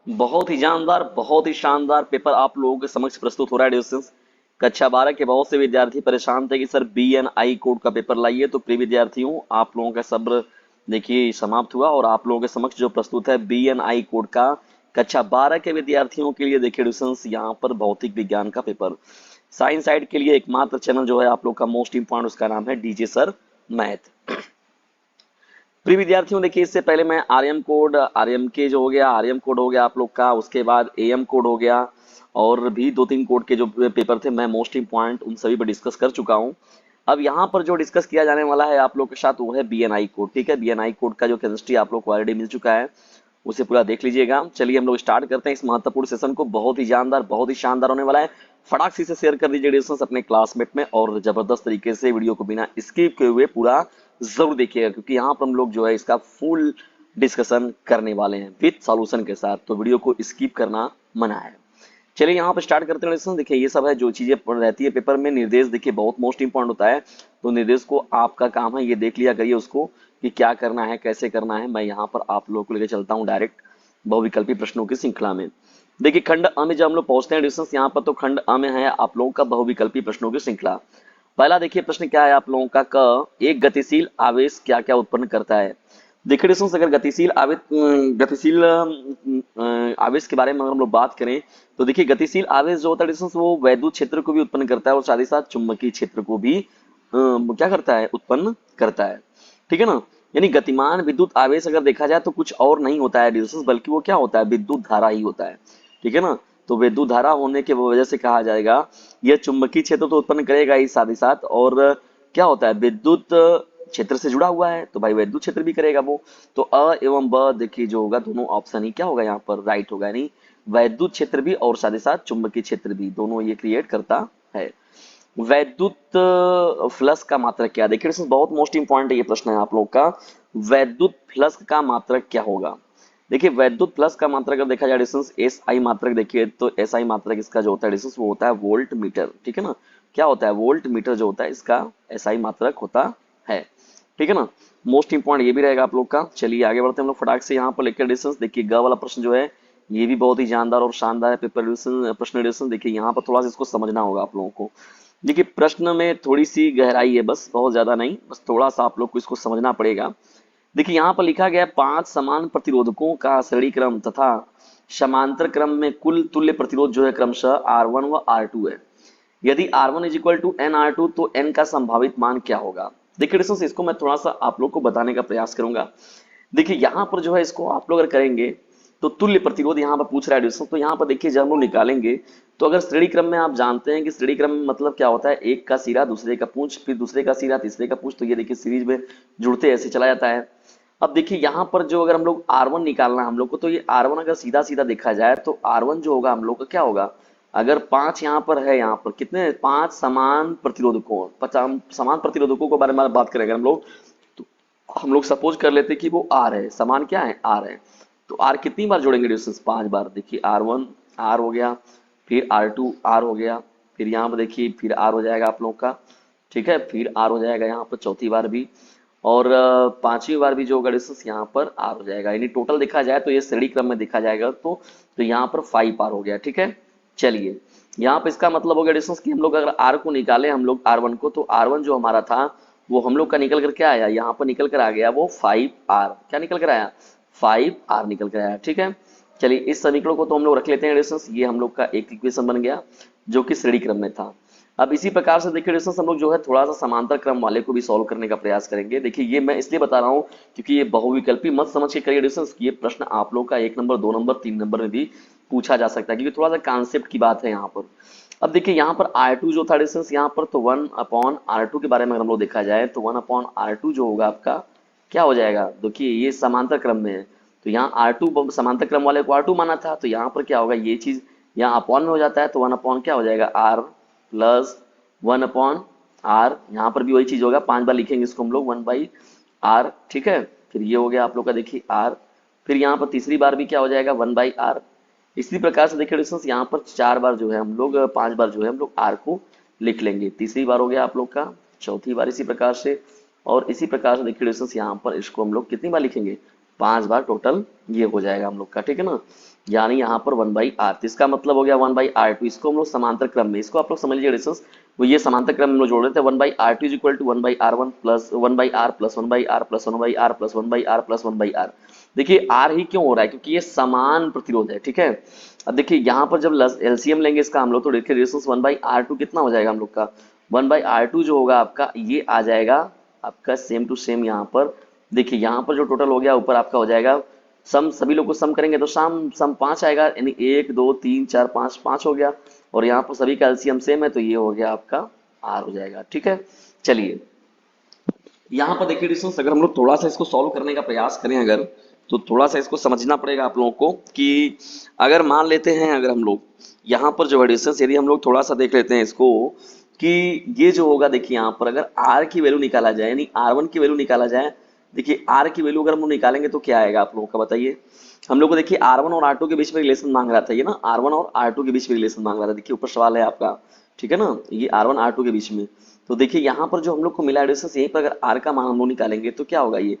बहुत ही जानदार, बहुत ही शानदार पेपर आप लोगों के समक्ष प्रस्तुत हो रहा है डिस्टेंस। कक्षा 12 के बहुत से विद्यार्थी परेशान थे कि सर BNI कोड का पेपर लाइए, तो प्रिय विद्यार्थियों आप लोगों का सब्र देखिए समाप्त हुआ और आप लोगों के समक्ष जो प्रस्तुत है BNI कोड का कक्षा 12 के विद्यार्थियों के लिए देखिए डिस्टेंस यहाँ पर भौतिक विज्ञान का पेपर। साइंस साइड के लिए एकमात्र चैनल जो है आप लोग का मोस्ट इंपॉर्टेंट, उसका नाम है डीजे सर मैथ। प्रिय विद्यार्थियों देखिए, इससे पहले मैं आरएम कोड, आरएम के जो हो गया, आरएम कोड हो गया आप लोग का, उसके बाद एएम कोड हो गया, और भी दो तीन कोड के जो पेपर थे मैं मोस्ट इंपॉर्टेंट उन सभी पर डिस्कस कर चुका हूं। अब यहाँ पर जो डिस्कस किया जाने वाला है आप लोग के साथ वो है BNI कोड। ठीक है, BNI कोड का जो केमिस्ट्री आप लोग को ऑलरेडी मिल चुका है, उसे पूरा देख लीजिएगा। चलिए हम लोग स्टार्ट करते हैं इस महत्वपूर्ण सेशन को। बहुत ही जानदार, बहुत ही शानदार होने वाला है। फटाक से शेयर कर दीजिए डिस्कस अपने क्लासमेट में, और जबरदस्त तरीके से वीडियो को बिना स्किप किए हुए पूरा जरूर देखिएगा, क्योंकि यहाँ पर हम लोग जो है इसका फुल डिस्कशन करने वाले हैं विथ सॉल्यूशन के साथ, तो वीडियो को स्किप करना मना है। चलिए यहाँ पर स्टार्ट करते हैं लेसन। देखिए ये सब है जो चीजें रहती है पेपर में। निर्देश देखिए बहुत मोस्ट इंपॉर्टेंट होता है, तो निर्देश को आपका काम है ये देख लिया करिए उसको कि क्या करना है, कैसे करना है। मैं यहाँ पर आप लोगों को लेकर चलता हूँ डायरेक्ट बहुविकल्पी प्रश्नों की श्रृंखला में। देखिए खंड अ में जब हम लोग पहुंचते हैं डिस्टेंस यहाँ पर, तो खंड अ में है आप लोगों का बहुविकल्पी प्रश्नों की श्रृंखला। पहला देखिए प्रश्न क्या है आप लोगों का, क एक गतिशील आवेश क्या क्या उत्पन्न करता है। देखिए डिस्टेंस अगर गतिशील आवेश के बारे में अगर हम लोग बात करें, तो देखिए गतिशील आवेश जो होता है डिस्टेंस वो वैद्युत क्षेत्र को भी उत्पन्न करता है और साथ ही साथ चुंबकीय क्षेत्र को भी क्या करता है, उत्पन्न करता है। ठीक है ना। यानी गतिमान विद्युत आवेश अगर देखा जाए तो कुछ और नहीं होता है डिस्टेंस, बल्कि वो क्या होता है, विद्युत धारा ही होता है। ठीक है ना। तो विद्युत धारा होने की वजह से कहा जाएगा यह चुंबकीय क्षेत्र तो उत्पन्न करेगा ही, साथ ही साथ और क्या होता है, विद्युत क्षेत्र से जुड़ा हुआ है, तो भाई विद्युत क्षेत्र भी करेगा वो। तो अ एवं ब देखिए जो होगा दोनों ऑप्शन ही क्या होगा यहाँ पर राइट होगा, यानी वैद्युत क्षेत्र भी और साथ ही साथ चुंबकीय क्षेत्र भी, दोनों ये क्रिएट करता है। वैद्युत फ्लक्स का मात्रक क्या, देखिए इसमें बहुत मोस्ट इंपॉर्टेंट ये प्रश्न है आप लोग का। वैद्युत फ्लक्स का मात्रक क्या होगा। देखिए वैद्युत फ्लक्स का मात्रक अगर देखा जाए डिस्टेंस SI मात्रक, देखिए तो SI मात्रक इसका जो होता है डिस्टेंस वो होता है वोल्ट मीटर। ठीक है ना। क्या होता है, वोल्ट मीटर जो होता है इसका SI मात्रक होता है। ठीक है ना। मोस्ट इंपॉर्टेंट ये भी रहेगा आप लोग का। चलिए आगे बढ़ते हैं हम लोग फटाक से यहाँ पर लेकर डिस्टेंस। देखिए ग वाला प्रश्न जो है ये भी बहुत ही जानदार और शानदार है पेपर डिस्टेंस, प्रश्न डिस्टेंस। देखिए यहाँ पर थोड़ा सा इसको समझना होगा आप लोगों को। देखिए प्रश्न में थोड़ी सी गहराई है, बस बहुत ज्यादा नहीं, बस थोड़ा सा आप लोग को इसको समझना पड़ेगा। देखिए यहाँ पर लिखा गया है 5 समान प्रतिरोधकों का श्रेणी क्रम तथा समांतर क्रम में कुल तुल्य प्रतिरोध जो है क्रमशः R1 व R2 है। यदि R1 is equal to n R two, तो n का संभावित मान क्या होगा। देखिए डिस्टेंस इसको मैं थोड़ा सा आप लोग को बताने का प्रयास करूंगा। देखिए यहाँ पर जो है इसको आप लोग अगर करेंगे तो तुल्य प्रतिरोध यहाँ पर पूछ रहा है डिस्टेंस, तो यहाँ पर देखिए जब हम लोग निकालेंगे तो अगर श्रेणी क्रम में आप जानते हैं कि श्रेणी क्रम में मतलब क्या होता है, एक का सिरा दूसरे का पूंछ, फिर दूसरे का सिरा तीसरे का पूंछ, तो ये देखिए सीरीज में जुड़ते ऐसे चला जाता है। अब देखिए यहाँ पर जो अगर हम लोग R1 निकालना है हम लोग को, तो ये R1 अगर सीधा सीधा देखा जाए तो R1 जो होगा हम लोग का क्या होगा, अगर 5 यहाँ पर है, यहाँ पर कितने 5 समान प्रतिरोधकों, समान प्रतिरोधकों के बारे में बात करेंगे हम लोग, तो हम लोग सपोज कर लेते हैं कि वो R है, समान क्या है, R है। तो R कितनी बार जोड़ेंगे डिस्टेंस, 5 बार। देखिए R1 R हो गया, फिर R2 R हो गया, फिर यहाँ पर देखिए फिर R हो जाएगा आप लोग का। ठीक है, फिर R हो जाएगा यहाँ पर चौथी बार भी, और पांचवी बार भी जो होगा डिस्टेंस यहाँ पर R हो जाएगा। यानी टोटल देखा जाए तो ये श्रेणी क्रम में देखा जाएगा तो यहाँ पर 5 R हो गया। ठीक है। चलिए यहाँ पे इसका मतलब हो गया डिस्टेंस कि हम लोग अगर R को निकाले हम लोग R1 को, तो R1 जो हमारा था वो हम लोग का निकल कर क्या आया, यहाँ पर निकल कर आ गया वो 5R। क्या निकल कर आया, 5R निकल कर आया। ठीक है। चलिए इस समीकरण को तो हम लोग रख लेते हैं डिस्टेंस, ये हम लोग का एक इक्वेशन बन गया जो कि श्रेणी क्रम में था। अब इसी प्रकार से देखिए डिस्टेंस हम लोग जो है थोड़ा सा समांतर क्रम वाले को भी सॉल्व करने का प्रयास करेंगे। देखिए ये मैं इसलिए बता रहा हूँ क्योंकि ये बहुविकल्पी मत समझ के करिए डिस्टेंस, ये प्रश्न आप लोग का 1 नंबर 2 नंबर 3 नंबर में भी पूछा जा सकता है, क्योंकि थोड़ा सा कॉन्सेप्ट की बात है यहाँ पर। अब देखिए यहाँ पर R2 जो था डिस्टेंस यहाँ पर, तो 1/R2 के बारे में अगर हम लोग देखा जाए तो 1/R2 जो होगा आपका क्या हो जाएगा, देखिए ये समांतर क्रम में है, तो यहाँ R2 समांतर क्रम वाले को R2 माना था, तो यहाँ पर क्या होगा, ये चीज यहाँ अपॉन में हो जाता है, तो 1 अपॉन क्या हो जाएगा R प्लस 1/R। यहाँ पर भी वही चीज होगा, 5 बार लिखेंगे इसको हम लोग 1/R। ठीक है। फिर ये हो गया आप लोग का देखिए R, फिर यहाँ पर तीसरी बार भी क्या हो जाएगा 1/R। इसी प्रकार से देखिए डिस्टेंस यहाँ पर 4 बार जो है हम लोग 5 बार जो है हम लोग R को लिख लेंगे। तीसरी बार हो गया आप लोग का, चौथी बार इसी प्रकार से, और इसी प्रकार से देखिए डिस्टेंस यहाँ पर इसको हम लोग कितनी बार लिखेंगे 5 बार टोटल ये हो जाएगा हम लोग का, ठीक है ना। यानी यहाँ पर 1/r, तो इसका मतलब हो गया 1/r2। इसको हम लोग समांतर क्रम में, इसको आप लोग समझ लीजिए डिस्टेंस, वो ये समांतर क्रम में हम लोग जोड़ रहे थे। 1/r2 is equal to 1/r1 plus 1/r plus 1/r plus 1/r plus 1/r plus 1/r। देखिए आर ही क्यों हो रहा है, क्योंकि ये समान प्रतिरोध है, ठीक है। अब देखिए यहाँ पर जब एलसीएम लेंगे इसका हम लोग, तो देखिए रेजिस्टेंस 1/r2 कितना हो जाएगा हम लोग का, 1/r2 जो होगा आपका ये आ जाएगा आपका सेम टू सेम। यहाँ पर देखिए यहाँ पर जो टोटल हो गया ऊपर आपका हो जाएगा सम, सभी लोग को सम करेंगे तो सम सम 5 आएगा, यानी 1 2 3 4 5, 5 हो गया। और यहाँ पर सभी का एलसीएम सेम है तो ये हो गया आपका आर हो जाएगा, ठीक है। चलिए यहाँ पर देखिए डिस्टेंस, अगर हम लोग थोड़ा सा इसको सॉल्व करने का प्रयास करें अगर, तो थोड़ा सा इसको समझना पड़ेगा आप लोगों को कि अगर मान लेते हैं अगर हम लोग यहाँ पर जो है डिस्टेंस, यदि हम लोग थोड़ा सा देख लेते हैं इसको कि ये जो होगा, देखिए यहाँ पर अगर आर की वैल्यू निकाला जाए यानी R1 की वैल्यू निकाला जाए, देखिए आर की वैल्यू अगर हम लोग निकालेंगे तो क्या आएगा आप लोगों का बताइए। हम लोग को देखिए R1 और R2 के बीच में रिलेशन मांग रहा था ये ना, R1 और R2 के बीच में रिलेशन मांग रहा था, देखिए ऊपर सवाल है आपका, ठीक है ना, ये R1 R2 के बीच में। तो देखिए यहाँ पर जो हम लोग को मिला डिस्टेंस, यहीं पर अगर R का मान हम लोग निकालेंगे तो क्या होगा, ये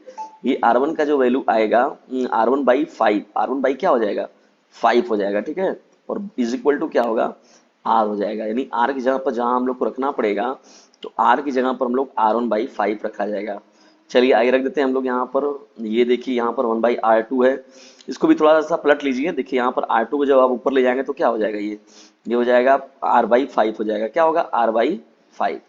R1 का जो वैल्यू आएगा R1/5, R1 क्या हो जाएगा 5 हो जाएगा, ठीक है। और इज इक्वल टू क्या होगा R हो जाएगा, यानी R की जगह पर जहां हम लोग को रखना पड़ेगा तो R की जगह पर हम लोग R1/5 रखा जाएगा। चलिए आगे रख देते हैं हम लोग यहाँ पर, ये देखिए यहाँ पर 1/r2 है, इसको भी थोड़ा सा पलट लीजिए। देखिए यहाँ पर R2 को जब आप ऊपर ले जाएंगे तो क्या हो जाएगा, ये हो जाएगा R/5 हो जाएगा, क्या होगा R/5।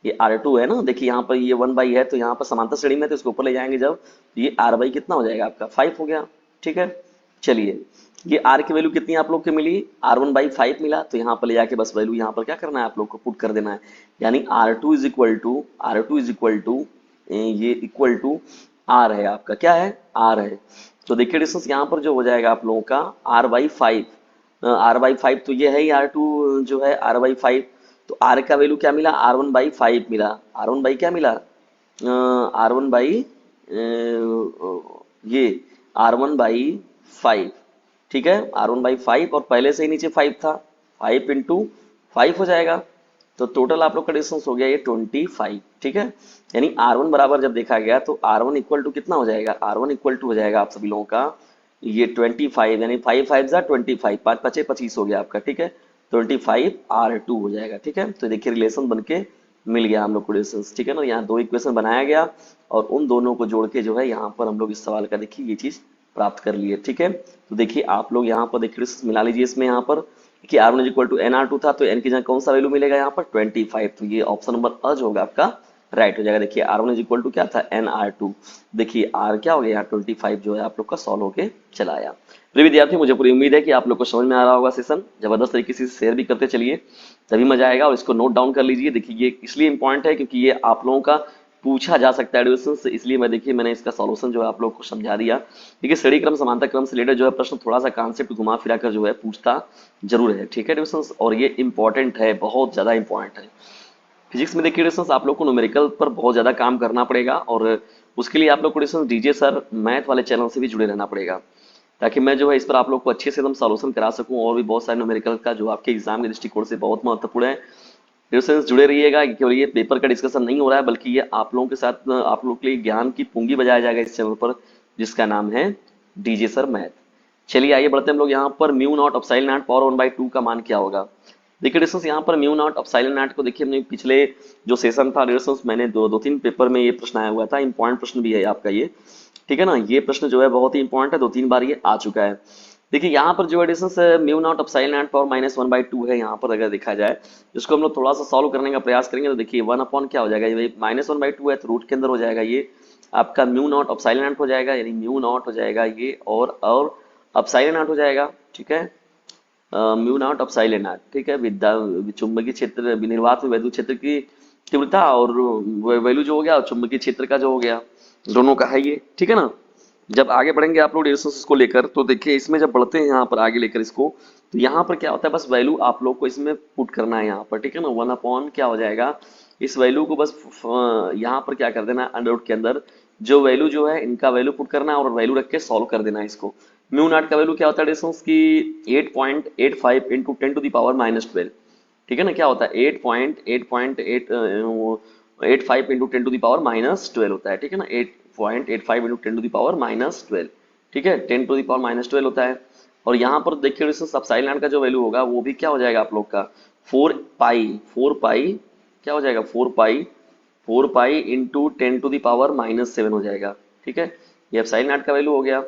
ये R2 है ना, देखिए यहाँ पर ये 1 है तो यहाँ पर समांतर श्रेणी में, तो इसको ऊपर ले जाएंगे जब, तो ये R/ कितना हो जाएगा आपका 5 हो गया, ठीक है। चलिए ये R की वैल्यू कितनी आप लोग को मिली, R1/5 मिला, तो यहाँ पर ले जाके बस वैल्यू यहाँ पर क्या करना है आप लोग को पुट कर देना है, यानी R2 इज इक्वल टू ये इक्वल टू R है आपका, क्या है R है। तो देखिए डिस्टेंस यहाँ पर जो हो जाएगा आप लोगों का R/5, तो ये है ही R2 जो है R/5। तो R का वैल्यू क्या मिला, R1/5 मिला, R1 क्या मिला, R1 ये R1/5, ठीक है, R1/5, और पहले से ही नीचे 5 था, 5 इंटू 5 हो जाएगा, तो टोटल आप लोग का डिस्टेंस हो गया ये 25, ठीक है। यानी R1 बराबर जब देखा गया तो R1 इक्वल टू कितना हो जाएगा, R1 इक्वल टू हो जाएगा आप सभी लोगों का ये 25, यानी 5 5 जा 25, 5 5 25 हो गया आपका, ठीक है। 25R2 हो जाएगा, ठीक है। तो देखिए रिलेशन बन के मिल गया हम लोग को डिस्टेंस, ठीक है ना। यहाँ दो इक्वेशन बनाया गया और उन दोनों को जोड़ के जो है यहाँ पर हम लोग इस सवाल का देखिए ये चीज प्राप्त कर लिए, ठीक है। तो देखिए आप लोग यहाँ पर देखिए डिस्टेंस मिला लीजिए इसमें, यहाँ पर कि R1 is equal to NR2 था तो N की जगह कौन सा वैल्यू मिलेगा यहाँ पर 25, तो ये ऑप्शन नंबर अ जो होगा आपका राइट हो जाएगा। देखिए R1 इज इक्वल टू क्या था NR2, देखिए R क्या हो गया यहाँ 25 जो है आप लोग का सॉल्व होके चला आया। प्रिय विद्यार्थी मुझे पूरी उम्मीद है कि आप लोग को समझ में आ रहा होगा, सेशन जबरदस्त तरीके से शेयर भी करते चलिए तभी मजा आएगा, और इसको नोट डाउन कर लीजिए। देखिए ये इसलिए इंपॉर्टेंट है क्योंकि ये आप लोगों का पूछा जा सकता है एडमिशन से, इसलिए मैंने इसका सॉल्यूशन जो है आप लोग को समझा दिया। देखिए श्रेणी क्रम समांतर क्रम से रिलेटेड जो है प्रश्न थोड़ा सा कॉन्सेप्ट घुमा फिरा कर जो है पूछता जरूर है, ठीक है एडमिशन, और ये इंपॉर्टेंट है, बहुत ज्यादा इंपॉर्टेंट है। फिजिक्स में देखिए एडमिशन आप लोग को न्यूमेरिकल पर बहुत ज्यादा काम करना पड़ेगा, और उसके लिए आप लोग को एडमिशन डीजे सर मैथ वाले चैनल से भी जुड़े रहना पड़ेगा, ताकि मैं जो है इस पर आप लोग को अच्छे से एकदम सॉल्यूशन करा सकूं, और भी बहुत सारे न्यूमेरिकल का जो आपके एग्जाम के दृष्टिकोण से बहुत महत्वपूर्ण है। फ्रेंड्स जुड़े रहिएगा, केवल ये पेपर का डिस्कशन नहीं हो रहा है बल्कि ये आप लोगों के साथ आप लोगों के लिए ज्ञान की पूंगी बजाया जाएगा इस चैनल पर, जिसका नाम है डीजे सर मैथ। चलिए आइए बढ़ते हैं हम लोग यहाँ पर mu naught epsilon not power 1/2 का मान क्या होगा। देखिए डिस्टेंस यहाँ पर म्यू नॉट अपसाइलन नॉट को देखिए हमने पिछले जो सेशन था डिस्टेंस मैंने दो तीन पेपर में ये प्रश्न आया हुआ था, इंपॉर्टेंट प्रश्न भी है आपका ये, ठीक है ना। ये प्रश्न जो है बहुत ही इंपॉर्टेंट है, 2-3 बार ये आ चुका है। देखिए यहाँ पर जो है distance mu naught epsilon not power -1/2 है, यहाँ पर अगर देखा जाए इसको हम लोग थोड़ा सा सॉल्व करने का प्रयास करेंगे तो देखिए 1 अपॉन क्या हो जाएगा, ये -1/2 है तो रूट के अंदर हो जाएगा ये आपका म्यू नॉट अपसाइलन नॉट हो जाएगा, यानी म्यू नॉट हो जाएगा ये और अपसाइलन नॉट हो जाएगा, ठीक है। म्यू नॉट अपसाइलन नॉट, ठीक है, चुंबकीय क्षेत्र विनिर्वात में वैद्युत क्षेत्र की तीव्रता और वैल्यू जो हो गया और चुंबकीय क्षेत्र का जो हो गया, दोनों का है ये, ठीक है ना। जब आगे बढ़ेंगे आप लोग रेजिस्टेंस को लेकर तो देखिए इसमें जब बढ़ते हैं यहाँ पर आगे लेकर इसको, तो यहाँ पर क्या होता है बस वैल्यू आप लोग को इसमें पुट करना है यहाँ पर, ठीक है ना। 1 अपॉन क्या हो जाएगा, इस वैल्यू को बस यहाँ पर क्या कर देना है अंडर रूट के अंदर जो वैल्यू जो है इनका वैल्यू पुट करना है और वैल्यू रख के सॉल्व कर देना है इसको। म्यू नॉट का वैल्यू क्या होता है डिस्टेंस की 8.85 इंटू 10⁻², ठीक है ना। क्या होता है 8.85 इंटू 10⁻² होता है, ठीक है ना। 0.85 इंटू 10⁻⁻12, ठीक है, 10⁻⁻12 होता है। और यहाँ पर देखिए एप्सिलॉन का जो वैल्यू होगा वो भी क्या हो जाएगा आप लोग का 4 पाई क्या हो जाएगा 4 पाई इंटू 10⁻⁻7 हो जाएगा, ठीक है। ये एप्सिलॉन का वैल्यू हो गया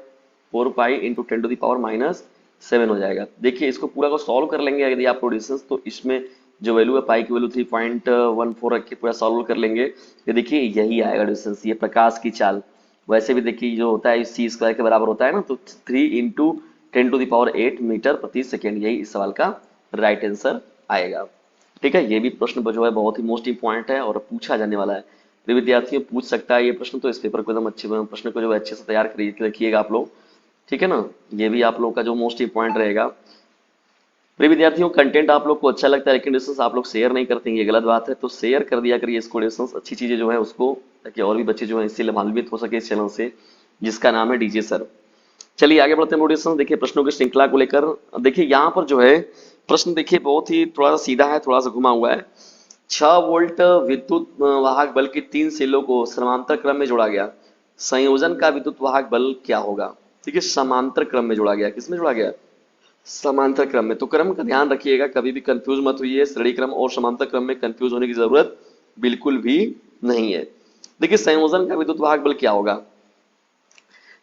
4 पाई इंटू 10⁻⁻7 हो जाएगा। देखिए इसको पूरा को सॉल्व कर लेंगे यदि आप डिस्टेंस, तो इसमें जो वैल्यू है पाई की वैल्यू 3.14 रख के पूरा सॉल्व कर लेंगे, ये देखिए यही आएगा डिस्टेंस, ये प्रकाश की चाल। वैसे भी देखिए जो होता है सी स्क्वायर के बराबर होता है ना, तो 3 इंटू 10⁸ मीटर प्रति सेकेंड, यही इस सवाल का राइट आंसर आएगा, ठीक है। ये भी प्रश्न जो है बहुत ही मोस्ट इंपॉर्टेंट है और पूछा जाने वाला है, तो विद्यार्थियों पूछ सकता है ये प्रश्न, तो इस पेपर को एकदम अच्छे प्रश्न को जो है अच्छे से तैयार कर रखिएगा आप लोग, ठीक है ना। ये भी आप लोग का जो मोस्ट इंपॉर्टेंट रहेगा। प्रिय विद्यार्थियों, कंटेंट आप लोग को अच्छा लगता है लेकिन डिस्टेंस आप लोग शेयर नहीं करते हैं, ये गलत बात है, तो शेयर कर दिया करिए इसको डिस्टेंस, अच्छी चीजें जो है उसको, ताकि और भी बच्चे जो है इससे लाभान्वित हो सके इस चैनल से, जिसका नाम है डीजे सर। चलिए आगे बढ़ते हैं डिस्टेंस। देखिए प्रश्नों की श्रृंखला को लेकर, देखिए यहाँ पर जो है प्रश्न देखिए बहुत ही थोड़ा सा सीधा है, थोड़ा सा घुमा हुआ है। 6 वोल्ट विद्युत वाहक बल की 3 सेलों को समांतर क्रम में जोड़ा गया, संयोजन का विद्युत वाहक बल क्या होगा। ठीक है, समांतर क्रम में जोड़ा गया, किसमें जोड़ा गया, समांतर क्रम में। तो क्रम का ध्यान रखिएगा, कभी भी कंफ्यूज मत हुइए, श्रेणी क्रम और समांतर क्रम में कंफ्यूज होने की जरूरत बिल्कुल भी नहीं है। देखिए संयोजन का विद्युत वाहक बल क्या होगा।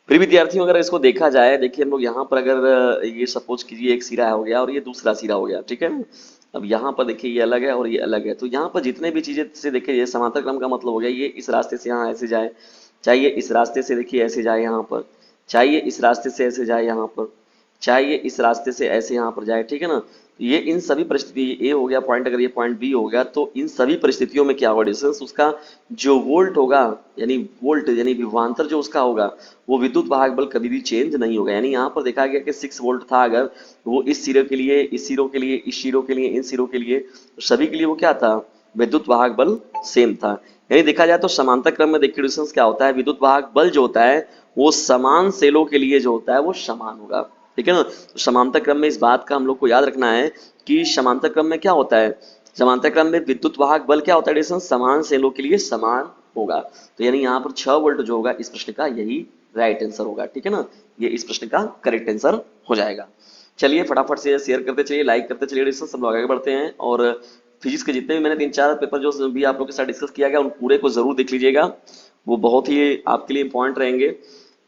प्रिय विद्यार्थियों अगर इसको देखा जाए, देखिए हम लोग यहाँ पर अगर ये सपोज कीजिए एक सिरा हो गया और ये दूसरा सिरा हो गया, ठीक है। अब यहाँ पर देखिए ये अलग है और ये अलग है, तो यहाँ पर जितने भी चीजें से देखिए ये समांतर क्रम का मतलब हो गया, ये इस रास्ते से यहाँ ऐसे जाए, चाहिए इस रास्ते से देखिए ऐसे जाए यहाँ पर, चाहिए इस रास्ते से ऐसे जाए यहाँ पर, चाहिए इस रास्ते से ऐसे यहाँ पर जाए, ठीक है ना। तो ये इन सभी परिस्थिति, ए हो गया पॉइंट, अगर ये पॉइंट बी हो गया, तो इन सभी परिस्थितियों में क्या होगा डिस्टेंस, उसका जो वोल्ट होगा, यानी वोल्ट यानी विभवांतर जो उसका होगा, वो विद्युत वाहक बल कभी भी चेंज नहीं होगा। यानी यहाँ पर देखा गया कि 6 वोल्ट था, अगर वो इस सिरे के लिए, इस सिरों के लिए, इस सिरों के लिए, इन सिरों के लिए, तो सभी के लिए वो क्या था, विद्युत वाहक बल सेम था। यानी देखा जाए तो समांतर क्रम में देखिए डिस्टेंस क्या होता है, विद्युत वाहक बल जो होता है वो समान सेलों के लिए जो होता है वो समान होगा, ठीक है ना। तो समांतर क्रम में इस बात का हम लोग को याद रखना है कि समांतर क्रम में क्या होता है, समांतर क्रम में विद्युत वाहक बल क्या होता है डिस्टेंस, समान सेलों के लिए समान होगा। तो यानी यहाँ पर 6 वोल्ट जो होगा इस प्रश्न का यही राइट आंसर होगा, ठीक है ना, ये इस प्रश्न का करेक्ट आंसर हो जाएगा। चलिए फटाफट से शेयर करते चलिए, लाइक करते चलिए डिस्टेंस, सब लोग आगे बढ़ते हैं। और फिजिक्स के जितने भी मैंने 3-4 पेपर जो भी आप लोग के साथ डिस्कस किया गया उन पूरे को जरूर देख लीजिएगा, वो बहुत ही आपके लिए इंपॉर्टेंट रहेंगे।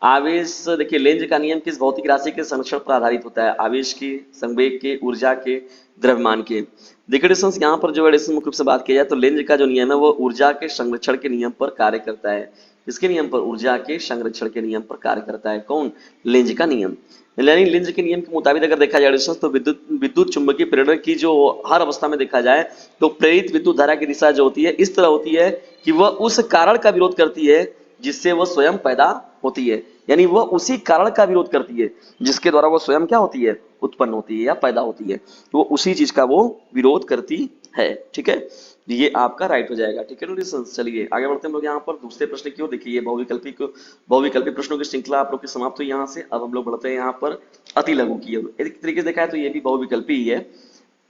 आवेश, देखिए लेंज का नियम किस भौतिक राशि के संरक्षण पर आधारित होता है, आवेश की, संवेग के, ऊर्जा के, द्रव्यमान के। देखिए डिस्टेंस यहाँ पर जो है डिस्टेंस मुख्य रूप से बात की जाए तो लेंज का जो नियम है वो ऊर्जा के संरक्षण के नियम पर कार्य करता है। किसके नियम पर, ऊर्जा के संरक्षण के नियम पर कार्य करता है, कौन, लेंज का नियम। यानी लेंज के नियम के मुताबिक अगर देखा जाए डिस्टेंस, तो विद्युत विद्युत चुंबकीय प्रेरण की जो हर अवस्था में देखा जाए तो प्रेरित विद्युत धारा की दिशा जो होती है इस तरह होती है कि वह उस कारण का विरोध करती है जिससे वह स्वयं पैदा होती है। यानी वह उसी कारण का विरोध करती है जिसके द्वारा वो स्वयं क्या होती है, उत्पन्न होती है या पैदा होती है, तो वो उसी चीज का वो विरोध करती है, ठीक है। ये आपका राइट हो जाएगा, ठीक है ना। चलिए आगे बढ़ते हैं हम लोग यहाँ पर दूसरे प्रश्न की ओर। देखिए ये बहुविकल्पी प्रश्नों की श्रृंखला आप लोग की समाप्त हुई यहाँ से। अब हम लोग बढ़ते हैं यहाँ पर अति लघु की ओर। एक तरीके से देखा है तो ये भी बहुविकल्पी ही है।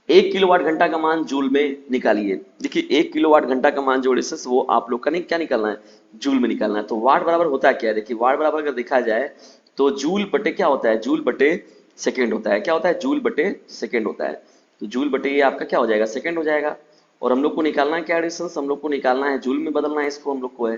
1 किलोवाट घंटा का मान जूल में निकालिए। देखिए 1 किलोवाट घंटा का मान जो डिस्टेंस वो आप लोग का नहीं क्या निकालना है, जूल में निकालना है। तो वाट बराबर होता है क्या है, देखिए वाट बराबर अगर देखा जाए तो जूल बटे क्या होता है, जूल बटे सेकेंड होता है। क्या होता है, जूल बटे सेकेंड होता है। तो जूल बटे ये आपका क्या हो जाएगा, सेकेंड हो जाएगा। और हम लोग को निकालना है क्या डिस्टेंस, हम लोग को निकालना है जूल में बदलना है इसको हम लोग को है।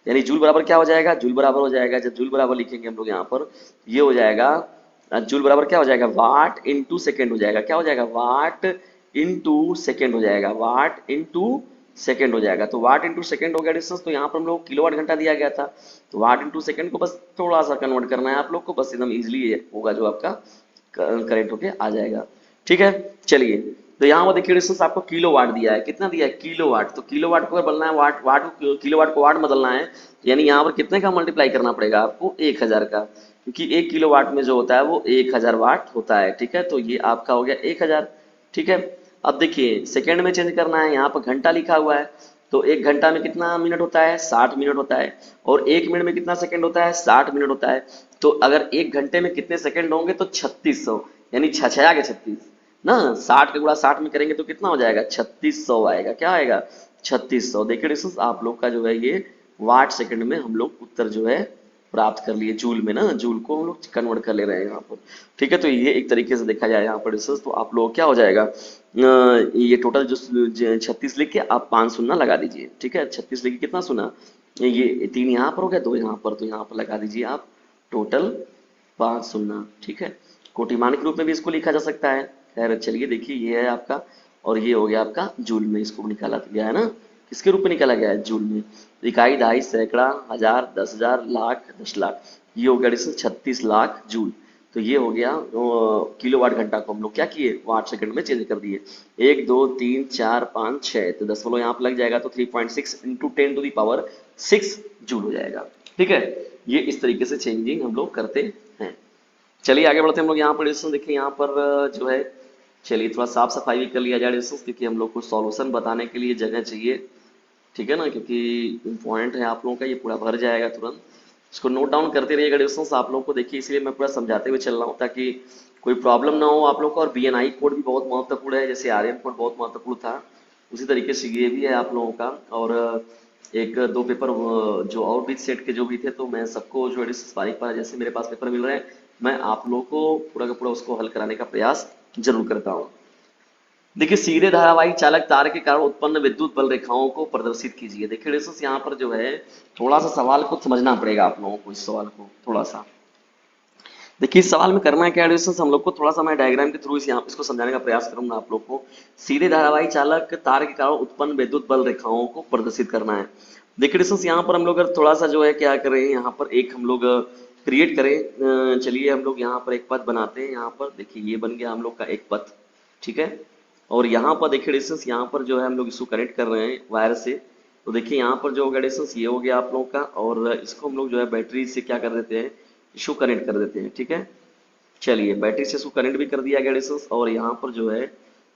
यानी जूल बराबर क्या हो जाएगा, जूल बराबर हो जाएगा, जब जूल बराबर लिखेंगे हम लोग यहाँ पर ये हो जाएगा, जूल बराबर क्या हो जाएगा, वाट इंटू सेकेंड हो जाएगा। क्या हो जाएगा, वाट इंटू सेकेंड हो जाएगा, वाट इंटू सेकेंड हो जाएगा। तो वाट इंटू सेकेंड हो गया डिस्टेंस। तो यहाँ पर हम लोग किलोवाट घंटा दिया गया था, तो वाट इंटू सेकेंड को बस थोड़ा सा कन्वर्ट करना है आप लोग को, बस एकदम इजिली होगा जो आपका करेक्ट होके आ जाएगा, ठीक है। चलिए तो यहाँ पर देखिए डिस्टेंस आपको किलोवाट दिया है, कितना दिया है, किलोवाट। तो किलोवाट को अगर बदलना है वाट, वाट को किलोवाट को वाट बदलना है, यानी यहाँ पर कितने का मल्टीप्लाई करना पड़ेगा आपको, 1000 का, क्योंकि 1 किलोवाट में जो होता है वो 1000 वाट होता है, ठीक है। तो ये आपका हो गया 1000, ठीक है। अब देखिए सेकंड में चेंज करना है, यहाँ पर घंटा लिखा हुआ है, तो 1 घंटा में कितना मिनट होता है, 60 मिनट होता है। और 1 मिनट में कितना सेकंड होता है, 60 मिनट होता है। तो अगर 1 घंटे में कितने सेकंड होंगे, तो 3600, यानी 6 आगे 36 ना, 60 का गुणा 60 में करेंगे तो कितना हो जाएगा, 3600 आएगा। क्या आएगा, 3600। देखिए डिस्टेंस आप लोग का जो है ये वाट सेकंड में हम लोग उत्तर जो है प्राप्त कर लिए, जूल में ना, जूल को हम लोग कन्वर्ट कर ले रहे हैं यहाँ पर। ठीक है, तो ये एक तरीके से देखा जाए यहाँ पर डिस्टेंस, तो आप लोग क्या हो जाएगा, ये टोटल जो 36 लिख के आप 5 शून्य लगा दीजिए। ठीक है, 36 लिख के कितना सुना, ये 3 यहाँ पर हो गया, 2 यहाँ पर, तो यहाँ पर लगा दीजिए आप टोटल 5 शून्य। ठीक है, कोटिमान के रूप में भी इसको लिखा जा सकता है। खैर चलिए, देखिए ये है आपका, और ये हो गया आपका जूल में, इसको निकाला गया है ना, किसके रूप में निकाला गया है, जूल में। इकाई, दहाई, सैकड़ा, हजार, 10,000, लाख, 10 लाख, ये हो गया डिस्टेंस 36 लाख जूल। तो ये हो गया किलोवाट घंटा को हम लोग क्या किए, वाट सेकंड में चेंज कर दिए। 1 2 3 4 5 6, तो 10 यहाँ पर लग जाएगा, तो 3.6 इंटू 10⁶ जूल हो जाएगा। ठीक है, ये इस तरीके से चेंजिंग हम लोग करते हैं। चलिए आगे बढ़ते हैं हम लोग यहाँ पर डिस्टेंस। देखिए यहाँ पर जो है, चलिए थोड़ा साफ सफाई भी कर लिया जाए डिस्टेंस, क्योंकि हम लोग को सॉल्यूशन बताने के लिए जगह चाहिए। ठीक है ना, क्योंकि इम्पोर्टेंट है आप लोगों का, ये पूरा भर जाएगा तुरंत। इसको नोट डाउन करते रहिएगा डिस्टेंस आप लोगों को। देखिए इसलिए मैं पूरा समझाते हुए चल रहा हूँ, ताकि कोई प्रॉब्लम ना हो आप लोग को। और बीएनआई कोड भी बहुत महत्वपूर्ण है, जैसे आरएन कोड बहुत महत्वपूर्ण था, उसी तरीके से ये भी है आप लोगों का। और एक दो पेपर जो आउटरीच सेट के जो भी थे, तो मैं सबको जो है बारीक बारीक जैसे मेरे पास पेपर मिल रहे हैं, मैं आप लोगों को पूरा का पूरा उसको हल कराने का प्रयास जरूर करता हूँ। देखिए, सीधे धारावाही चालक तार के कारण उत्पन्न विद्युत बल रेखाओं को प्रदर्शित कीजिए। देखिए डिस्टेंस यहाँ पर जो है, थोड़ा सा सवाल को समझना पड़ेगा आप लोगों को, इस सवाल को थोड़ा सा। देखिए इस सवाल में करना क्या है डिस्टेंस, हम लोग को थोड़ा सा मैं डायग्राम के थ्रू यहाँ इसको समझाने का प्रयास करूंगा आप लोग को। सीधे धारावाही चालक तार के कारण उत्पन्न विद्युत बल रेखाओं को प्रदर्शित करना है। देखिए डिस्टेंस यहाँ पर हम लोग अगर थोड़ा सा जो है क्या करें, यहाँ पर एक हम लोग क्रिएट करें। चलिए हम लोग यहाँ पर एक पथ बनाते हैं। यहाँ पर देखिए ये बन गया हम लोग का एक पथ। ठीक है, और यहाँ पर देखिए डिस्टेंस, यहाँ पर जो है हम लोग इसको कनेक्ट कर रहे हैं वायर से। तो देखिए यहाँ पर जो होगा डिस्टेंस, ये हो गया आप लोगों का, और इसको हम लोग जो है बैटरी से क्या कर देते हैं, इसको कनेक्ट कर देते हैं। ठीक है, चलिए बैटरी से इसको कनेक्ट भी कर दिया गया डिस्टेंस, और यहाँ पर जो है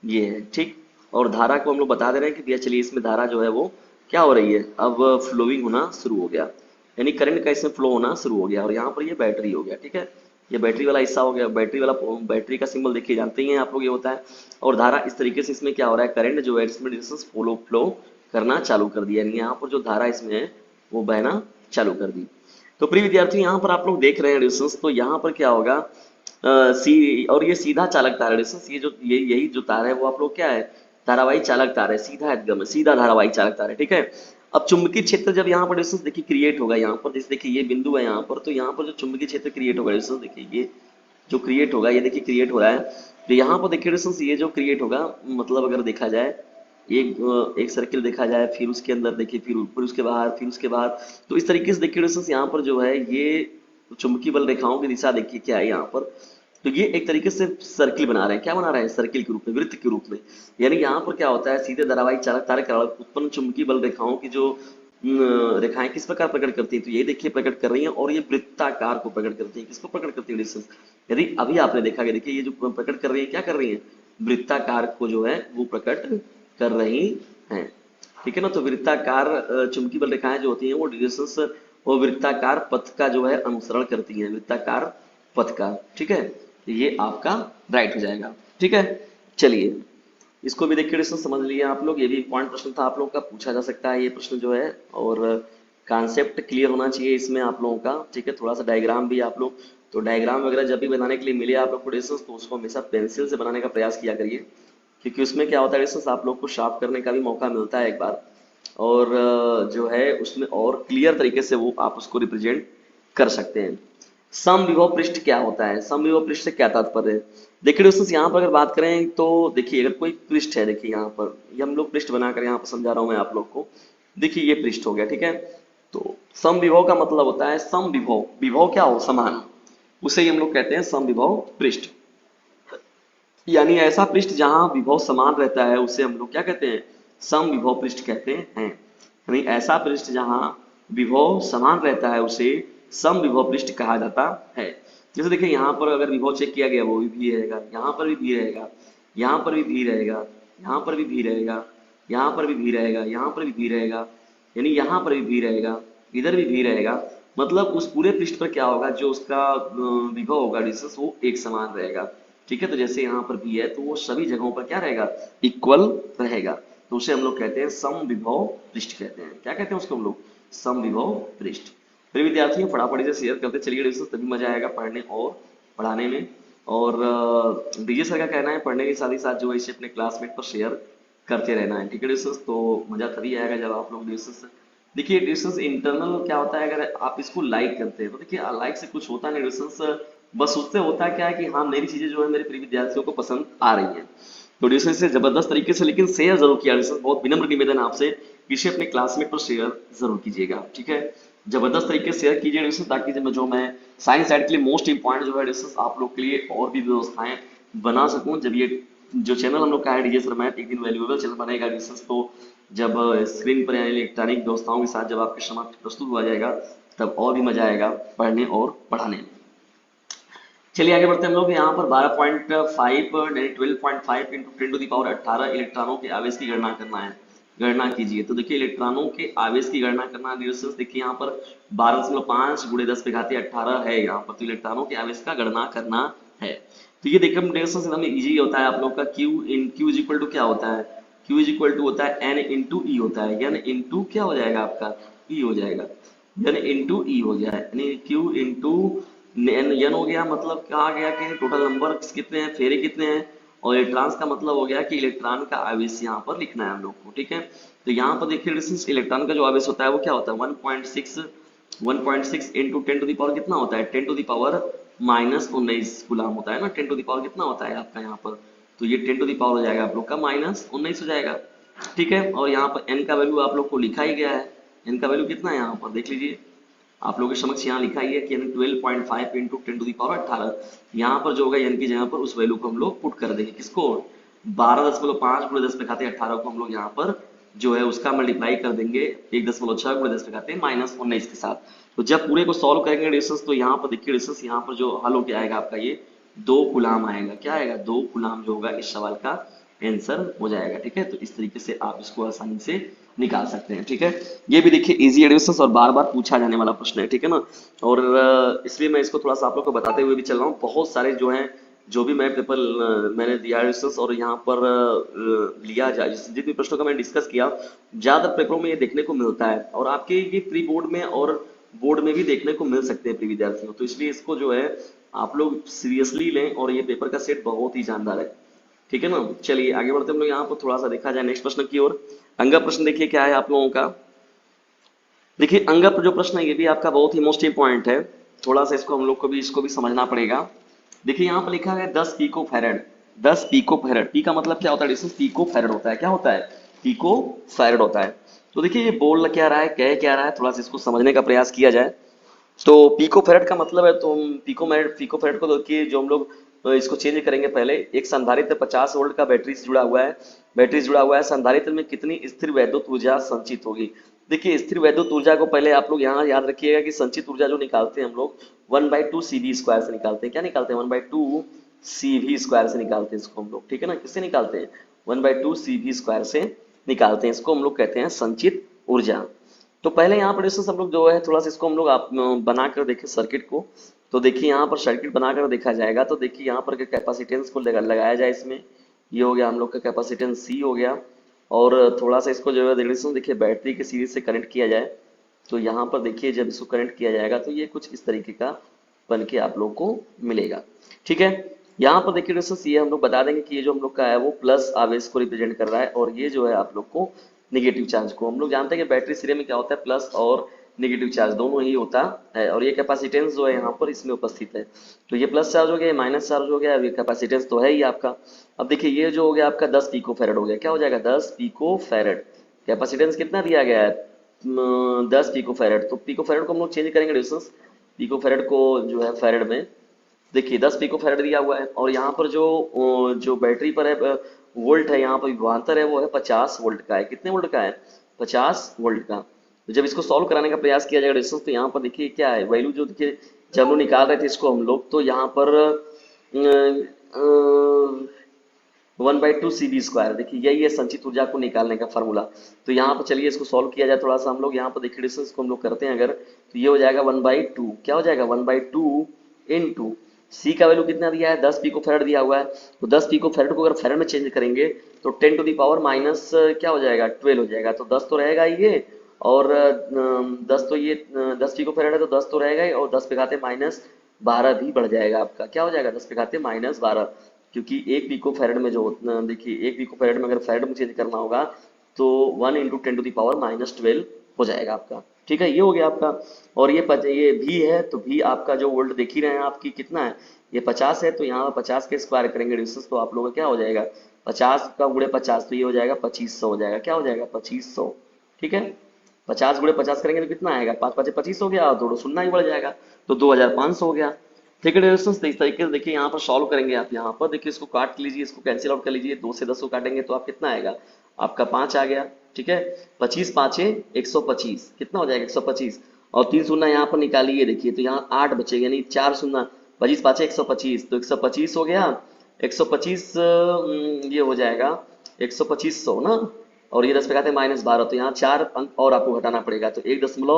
ये है। ठीक, और धारा को हम लोग बता दे रहे हैं कि भैया चलिए इसमें धारा जो है वो क्या हो रही है, अब फ्लोइंग होना शुरू हो गया, यानी करंट का इसमें फ्लो होना शुरू हो गया। और यहाँ पर ये बैटरी हो गया। ठीक है, ये बैटरी वाला हिस्सा हो गया। बैटरी वाला, बैटरी का सिंबल देखिए जानते ही हैं आप लोग, ये होता है। और धारा इस तरीके से इसमें क्या हो रहा है, करंट जो है इसमें डिस्टेंस फ्लो करना चालू कर दिया, यानी यहाँ पर जो धारा इसमें है वो बहना चालू कर दी। तो प्रिय विद्यार्थी, यहाँ पर आप लोग देख रहे हैं डिस्टेंस, तो यहाँ पर क्या होगा, सी, और ये सीधा चालक तार है डिस्टेंस, ये जो ये यही जो तार है वो आप लोग क्या है, धारावाही चालक तार है, सीधा एकदम सीधा धारावाही चालक तार है। ठीक है, अब चुंबकीय क्षेत्र जब यहाँ पर डिस्टेंस देखिए क्रिएट होगा, यहाँ पर जैसे देखिए ये बिंदु है यहाँ पर, तो यहाँ पर जो चुंबकीय क्षेत्र क्रिएट होगा डिस्टेंस, देखिए ये जो क्रिएट होगा, ये देखिए क्रिएट हो रहा है। तो यहाँ पर देखिए डिस्टेंस, ये जो क्रिएट होगा, मतलब अगर देखा जाए एक सर्किल देखा जाए, फिर उसके अंदर देखिए, फिर उसके बाहर, फिर उसके बाद, तो इस तरीके से देखिए डिस्टेंस यहाँ पर जो है, ये चुंबकीय बल रेखाओं की दिशा देखिए क्या है यहाँ पर। तो ये एक तरीके से सर्किल बना रहे हैं, क्या बना रहे हैं, सर्किल के रूप में, वृत्त के रूप में। यानी यहाँ पर क्या होता है, सीधे धारावाही चालक तार के कारण उत्पन्न चुंबकीय बल रेखाओं की जो रेखाएं किस प्रकार प्रकट करती है, तो ये देखिए प्रकट कर रही है, और ये वृत्ताकार को प्रकट करती है। किसको प्रकट करती है डिस्टेंस, यदि अभी आपने देखा कि देखिए ये जो प्रकट कर रही है, क्या कर रही है, वृत्ताकार को जो है वो प्रकट कर रही हैं। ठीक है ना, तो वृत्ताकार चुंबकीय बल रेखाएं जो होती हैं वो डिस्टेंस, वो वृत्ताकार पथ का जो है अनुसरण करती हैं, वृत्ताकार पथ का। ठीक है, तो ये आपका राइट हो जाएगा। ठीक है, चलिए इसको भी देखिए डिस्टेंस समझ लिए आप लोग, ये भी पॉइंट प्रश्न था आप लोगों का, पूछा जा सकता है ये प्रश्न जो है, और कॉन्सेप्ट क्लियर होना चाहिए इसमें आप लोगों का। ठीक है, थोड़ा सा डायग्राम भी आप लोग, तो डायग्राम वगैरह जब भी बनाने के लिए मिले आप लोग को डिस्टेंस, तो उसको हमेशा पेंसिल से बनाने का प्रयास किया करिए, क्योंकि उसमें क्या होता है डिस्टेंस, आप लोग को शार्प करने का भी मौका मिलता है एक बार, और जो है उसमें और क्लियर तरीके से वो आप उसको रिप्रेजेंट कर सकते हैं। समविभव पृष्ठ क्या होता है, समविभव पृष्ठ से क्या तात्पर्य है। देखिए दोस्तों, यहाँ पर अगर बात करें तो देखिए, अगर कोई पृष्ठ है, देखिए यहाँ पर ये हम लोग पृष्ठ बनाकर यहाँ पर समझा रहा हूँ मैं आप लोग को। देखिए ये पृष्ठ हो गया। ठीक है, तो समविभव का मतलब होता है समविभव, विभव क्या हो, समान, उसे ही हम लोग कहते हैं समविभव पृष्ठ। यानी ऐसा पृष्ठ जहां विभव समान रहता है उसे हम लोग क्या कहते हैं, समविभव पृष्ठ कहते हैं। यानी ऐसा पृष्ठ जहां विभव समान रहता है उसे समविभव पृष्ठ कहा जाता है। जैसे देखिए यहाँ पर अगर विभव चेक किया गया, वो भी रहेगा, यहाँ पर भी भी रहेगा, यहाँ पर भी भी रहेगा, यहाँ पर भी भी रहेगा, यहाँ पर भी भी रहेगा, यहाँ पर भी भी रहेगा, यानी यहाँ पर भी रहेगा, इधर भी रहेगा। मतलब उस पूरे पृष्ठ पर क्या होगा, जो उसका विभव होगा, डिस्टेंस, वो एक समान रहेगा। ठीक है, तो जैसे यहाँ पर भी है, तो वो सभी जगहों पर क्या रहेगा, इक्वल रहेगा। तो उसे हम लोग कहते हैं समविभव पृष्ठ कहते हैं। क्या कहते हैं उसको हम लोग, सम विभव पृष्ठ। फिर विद्यार्थियों फटाफट से शेयर करते चलिए डिस्कस, तभी मजा आएगा पढ़ने और पढ़ाने में। और डीजे सर का कहना है पढ़ने के साथ ही साथ जो है इसे अपने क्लासमेट पर शेयर करते रहना है, ठीक है डिस्कस। तो मजा तभी आएगा जब आप लोग डिस्कस, देखिए डिस्टेंस इंटरनल क्या होता है, अगर आप इसको लाइक करते हैं तो देखिए लाइक से कुछ होता नहीं डिस्टेंस, बस उससे होता है क्या है कि हाँ मेरी चीजें जो है मेरे प्रिय विद्यार्थियों को पसंद आ रही हैं। तो डिस्टेंस से जबरदस्त तरीके से लेकिन शेयर जरूर किया डिस्टेंस, बहुत विनम्र निवेदन है आपसे कि इसे अपने क्लासमेट पर शेयर जरूर कीजिएगा, ठीक है। जबरदस्त तरीके से शेयर कीजिए डिस्टेंस, ताकि जो मैं साइंस साइड के लिए मोस्ट इंपॉर्टेंट जो है डिस्टेंस आप लोग के लिए और भी व्यवस्थाएं बना सकूं। जब ये जो चैनल हम लोग का है डीजे सर मैथ एक दिन वैल्यूएबल चैनल बनेगा डिस्टेंस, तो जब स्क्रीन पर यानी इलेक्ट्रॉनिक व्यवस्थाओं के साथ जब आपके समक्ष प्रस्तुत हुआ जाएगा तब और भी मजा आएगा पढ़ने और पढ़ाने में। चलिए आगे बढ़ते हैं हम लोग, यहाँ पर 12.5 यानी 12.5 इंटू 10 to the power 18 इलेक्ट्रॉनों के आवेश की गणना करना है। गणना कीजिए। तो देखिए इलेक्ट्रॉनों के आवेश की गणना करना है, देखिए यहाँ पर 12.5 गुणे 10 पे घाते 18 है यहाँ पर, तो इलेक्ट्रॉनों के आवेश का गणना करना है। तो ये देखिए एकदम इजी होता है आप लोग का, Q इज इक्वल टू क्या होता है, Q इज इक्वल टू होता है N इंटू ई होता है, यानी इंटू क्या हो जाएगा आपका E हो जाएगा, यानी इंटू ई हो गया है, यानी Q इंटू एन हो गया, मतलब कहा गया कि टोटल नंबर कितने हैं, फेरे कितने हैं, और इलेक्ट्रॉन्स का मतलब हो गया कि इलेक्ट्रॉन का आवेश यहाँ पर लिखना है हम लोग को, ठीक है। तो यहाँ पर देखिए डिस्टेंस इलेक्ट्रॉन का जो आवेश होता है वो क्या होता है 1.6 इंटू 10 to the power कितना होता है 10 to the power -19 गुलाम होता है ना, 10 to the power कितना होता है आपका यहाँ पर, तो ये 10 to the power हो जाएगा आप लोग का -19 हो जाएगा, ठीक है। और यहाँ पर n का वैल्यू आप लोग को लिखा ही गया है, n का वैल्यू कितना है यहाँ पर देख लीजिए, आप लोगों के समक्ष यहाँ लिखा ही है कि 12.5 इंटू 10 to the power 18, यहाँ पर जो होगा n की जगह पर उस वैल्यू को हम लोग पुट कर देंगे, किसको 12.5 गुणे 10 पे घाते 18 को हम लोग यहाँ पर जो है उसका मल्टीप्लाई कर देंगे 1.6 गुणे 10 पे घाते -19 के साथ। तो जब पूरे को सॉल्व करेंगे डिस्टेंस, तो यहाँ पर देखिए डिस्टेंस यहाँ पर जो हल होके आएगा आपका ये 2 कूलाम आएगा, क्या आएगा 2 कूलाम जो होगा इस सवाल का आंसर हो जाएगा, ठीक है। तो इस तरीके से आप इसको आसानी से निकाल सकते हैं, ठीक है। ये भी देखिए इजी एडिशंस और बार बार पूछा जाने वाला प्रश्न है, ठीक है ना। और इसलिए मैं इसको थोड़ा सा आप लोग को बताते हुए भी चल रहा हूँ, बहुत सारे जो हैं जो भी मैं पेपर मैंने दिया एडिशंस और यहाँ पर लिया जाए जितने प्रश्नों का मैंने डिस्कस किया, ज्यादातर पेपरों में ये देखने को मिलता है और आपके ये प्री बोर्ड में और बोर्ड में भी देखने को मिल सकते हैं प्री विद्यार्थियों। तो इसलिए इसको जो है आप लोग सीरियसली लें और ये पेपर का सेट बहुत ही जानदार है, ठीक है ना। चलिए आगे बढ़ते हम लोग यहाँ पर थोड़ा सा देखा जाए नेक्स्ट प्रश्न की ओर। अंगा प्रश्न देखिए क्या है आप लोगों का, देखिए अंगा जो प्रश्न है ये भी आपका बहुत ही मोस्ट इंपॉर्टेंट है, थोड़ा सा इसको हम लोग को भी इसको भी समझना पड़ेगा। देखिए यहाँ पर लिखा है 10 pico farad, 10 pico farad, P का मतलब क्या होता है डिस्टेंस, पीको फैरेड होता है, क्या होता है पीको फैरेड होता है। तो देखिए ये बोल क्या रहा है कह क्या रहा है, थोड़ा सा इसको समझने का प्रयास किया जाए। तो पीको फेरेट का मतलब है, तो पीको फेरेट को देखिए जो हम लोग इसको चेंज करेंगे, पहले एक संधारित्र 50 वोल्ट का बैटरी से जुड़ा हुआ है, बैटरी से जुड़ा हुआ है, संधारित्र में कितनी स्थिर वैद्युत ऊर्जा संचित होगी। देखिए स्थिर वैद्युत ऊर्जा को पहले आप लोग यहाँ याद रखिएगा कि संचित ऊर्जा जो निकालते हैं हम लोग 1/2 CV स्क्वायर से निकालते हैं, क्या निकालते हैं 1/2 CV स्क्वायर से निकालते हैं इसको हम लोग, ठीक है ना, किससे निकालते हैं 1/2 CV स्क्वायर से निकालते हैं, इसको हम लोग कहते हैं संचित ऊर्जा। तो पहले यहाँ पर हम लोग जो है थोड़ा सा इसको हम लोग आप बनाकर देखें सर्किट को। तो देखिए यहाँ पर सर्किट बनाकर देखा जाएगा, तो देखिए यहाँ पर कैपेसिटेंस को लगाया जाए इसमें, ये हो गया हम लोग का कैपेसिटेंस C हो गया, और थोड़ा सा इसको जो है देखिए बैटरी के सीरीज से कनेक्ट किया जाए, तो यहाँ पर देखिए जब इसको कनेक्ट किया जाएगा तो ये कुछ इस तरीके का बन के आप लोग को मिलेगा, ठीक है। यहाँ पर देखिए दोस्तों ये हम लोग बता देंगे कि ये जो हम लोग का है वो प्लस आवेश को रिप्रेजेंट कर रहा है, और ये जो है आप लोग को नेगेटिव चार्ज को, हम लोग जानते हैं कि बैटरी सिरे में क्या होता है प्लस और नेगेटिव चार्ज दोनों ही होता है, और ये कैपेसिटेंस जो है यहाँ पर इसमें उपस्थित है, तो ये प्लस चार्ज हो गया, माइनस चार्ज हो गया, अब ये कैपेसिटेंस तो है ही आपका। अब देखिए ये जो हो गया आपका 10 पिको फैरेड हो गया, क्या हो जाएगा 10 पिको फैरेड, कैपेसिटेंस कितना दिया गया है 10 पिको फैरेड, तो पिको फैरेड को हम लोग चेंज करेंगे डिस्टेंस, पिको फैरेड को जो है फैरेड में, देखिए 10 पिको फैरेड दिया हुआ है, और यहाँ पर जो बैटरी पर है वोल्ट है, यहाँ पर विभवांतर है वो है 50 वोल्ट का है, कितने वोल्ट का है 50 वोल्ट का। तो जब इसको सॉल्व कराने का प्रयास किया जाएगा डिस्टेंस, तो यहाँ पर देखिए क्या है वैल्यू जो देखिए जब हम निकाल रहे थे इसको हम लोग, तो यहाँ पर 1/2 CV स्क्वायर, देखिए यही है संचित ऊर्जा को निकालने का फार्मूला। तो यहाँ पर चलिए इसको सॉल्व किया जाए थोड़ा सा हम लोग, यहाँ पर देखिए डिस्टेंस को हम लोग करते हैं अगर, तो ये हो जाएगा 1/2, क्या हो जाएगा 1/2 इंटू C का वैल्यू कितना दिया है 10 पिको फैरेड दिया हुआ है, तो 10 पिको फैरेड को अगर फैरेड में चेंज करेंगे तो 10 टू दी पावर माइनस क्या हो जाएगा 12 हो जाएगा, तो 10 तो रहेगा ये, और 10 तो ये 10 पिको फैराड है तो 10 तो रहेगा ही, और 10 पे घाते -12 भी बढ़ जाएगा आपका। क्या हो जाएगा? 10 पे घाते -12, क्योंकि एक पिको फैराड में जो देखिए एक पिको फैराड में अगर फैराड में चेंज करना होगा तो 1 × 10⁻12 हो जाएगा आपका। ठीक है, ये हो गया आपका। और ये भी है तो भी आपका जो वोल्ट देख ही रहे हैं आपकी कितना है, ये 50 है, तो यहाँ 50 के स्क्वायर करेंगे डिस्टेंस तो आप लोगों का क्या हो जाएगा, 50 का गुणे 50 तो ये हो जाएगा 2500 हो जाएगा। क्या हो जाएगा? 2500। ठीक है, 50 × 50 करेंगे तो कितना आएगा, 5×5 = 25 हो गया, और दो शून्य ही बढ़ जाएगा तो 2500 हो गया। ठीक है डिस्टेंस, तो इस तरीके से देखिए यहाँ पर सॉल्व करेंगे आप। यहाँ पर देखिए इसको काट लीजिए, इसको कैंसिल आउट कर लीजिए, 2 से 10 को काटेंगे तो आप कितना आएगा, आपका 5 आ गया। ठीक है, 25×5 = 125, कितना हो जाएगा 125, और 3 शून्य यहाँ पर निकालिए, देखिए तो यहाँ 8 बचेगा, यानी 4 शून्य, 25×5 = 125, तो 125 हो गया। 125 ये हो जाएगा 125 ना, और ये 10 पे खाते -12, तो यहाँ 4 अंक और आपको घटाना पड़ेगा, तो 1.25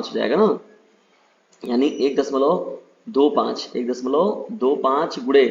हो जाएगा ना, यानी 1.25, 1.25 गुणे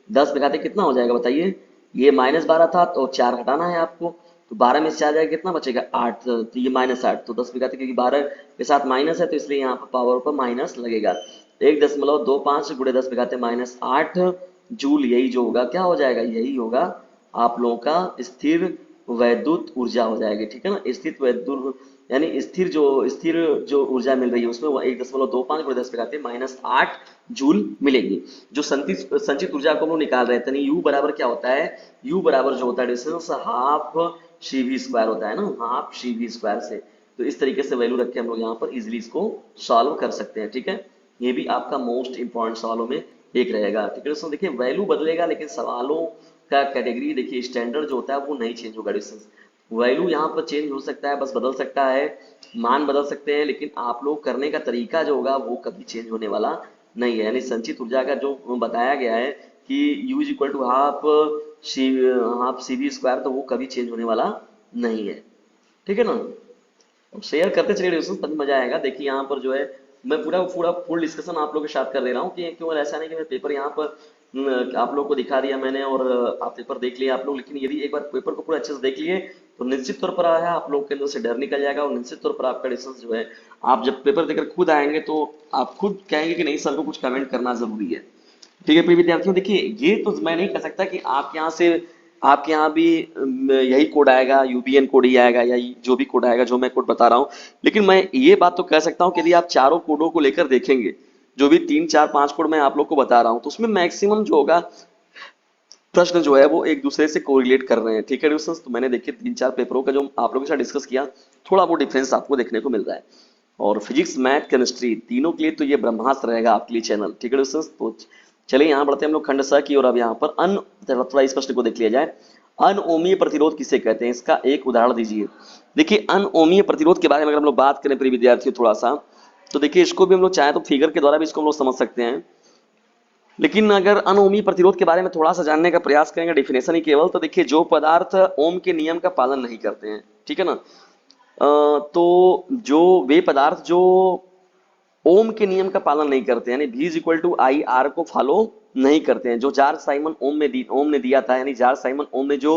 10 पे खाते कितना हो जाएगा बताइए, ये -12 था तो 4 हटाना है आपको, तो 12 में से 4 जाएगा कितना बचेगा 8, तो ये -8, तो 10 पे खाते क्योंकि 12 के साथ माइनस है तो इसलिए यहाँ पर पावर पर माइनस लगेगा। 1.25 गुणे 10 पे खाते -8 जूल, यही जो होगा क्या हो जाएगा, यही होगा आप लोगों का स्थिर वैद्युत ऊर्जा हो जाएगी। ठीक है ना, स्थिर वैद्युत यानी स्थिर जो ऊर्जा मिल रही है उसमें 1.25 गुणे 10 पे घाते -8 जूल मिलेगी। जो संचित ऊर्जा को हम लोग निकाल रहे थे, यू बराबर क्या होता है, यू बराबर जो होता है डिस्टेंस हाफ CV² होता है ना, हाफ CV² से। तो इस तरीके से वैल्यू रख के हम लोग यहाँ पर इजिली इसको सॉल्व कर सकते हैं। ठीक है, ये भी आपका मोस्ट इंपॉर्टेंट सवालों में एक रहेगा। ठीक है दोस्तों, देखिए वैल्यू बदलेगा लेकिन सवालों का कैटेगरी देखिए स्टैंडर्ड जो होता है वो नहीं चेंज होगा डिस्टेंस। वैल्यू यहाँ पर चेंज हो सकता है, बस बदल सकता है, मान बदल सकते हैं, लेकिन आप लोग करने का तरीका जो होगा वो कभी चेंज होने वाला नहीं है। यानी संचित ऊर्जा का जो बताया गया है कि U = हाफ CV², तो वो कभी चेंज होने वाला नहीं है। ठीक है ना, शेयर करते चलिए डिस्कशन, तभी मजा आएगा। देखिए यहाँ पर जो है मैं पूरा पूरा फुल डिस्कशन आप लोगों के साथ कर दे रहा हूँ कि क्यों ऐसा नहीं कि मैं पेपर यहाँ पर आप लोग को दिखा दिया मैंने और आप पेपर देख लिए आप लोग, लेकिन यदि एक बार पेपर को पूरा अच्छे से देख लिए तो निश्चित तौर पर आया आप लोग के अंदर से डर निकल जाएगा, और निश्चित तौर पर आपका डिस्कशन जो है आप जब पेपर देकर खुद आएंगे तो आप खुद कहेंगे कि नहीं सर को कुछ कमेंट करना जरूरी है। ठीक है प्रिय विद्यार्थियों, देखिए ये तो मैं नहीं कह सकता कि आपके यहाँ भी यही कोड आएगा, यूबीएन कोड ही आएगा या जो भी कोड आएगा जो मैं कोड बता रहा हूँ, लेकिन मैं ये बात तो कह सकता हूँ कि यदि आप चारों कोडों को लेकर देखेंगे, जो भी 3 4 5 कोड मैं आप लोग को बता रहा हूँ, तो उसमें मैक्सिमम जो होगा प्रश्न जो है वो एक दूसरे से कोरिलेट कर रहे हैं। ठीक है दोस्तों, तो मैंने देखिए 3 4 पेपरों का जो आप लोगों के साथ डिस्कस किया, थोड़ा वो डिफरेंस आपको देखने को मिल रहा है। और फिजिक्स मैथ केमिस्ट्री तीनों के लिए तो ये ब्रह्मास्त्र रहेगा आपके लिए चैनल। ठीक है दोस्तों, तो चलिए यहाँ बढ़ते हैं हम लोग खंड स की, और अब यहाँ पर थोड़ा इस प्रश्न को देख लिया जाए, अनओमीय प्रतिरोध किसे कहते हैं, इसका एक उदाहरण दीजिए। देखिए अनओमीय प्रतिरोध के बारे में अगर हम लोग बात करें प्रिय विद्यार्थियों थोड़ा सा, तो देखिए इसको भी हम लोग चाहे तो फिगर के द्वारा भी इसको हम लोग समझ सकते हैं, लेकिन अगर अनओमी प्रतिरोध के बारे में थोड़ा सा जानने का प्रयास करेंगे, डेफिनेशन ही केवल, तो देखिए जो पदार्थ ओम के नियम का पालन नहीं करते हैं, ठीक है ना, तो जो वे पदार्थ जो ओम के नियम का पालन नहीं करते, यानी V = I R को फॉलो नहीं करते हैं, जो जॉर्ज साइमन ओम ने दिया था, यानी जॉर्ज साइमन ओम ने जो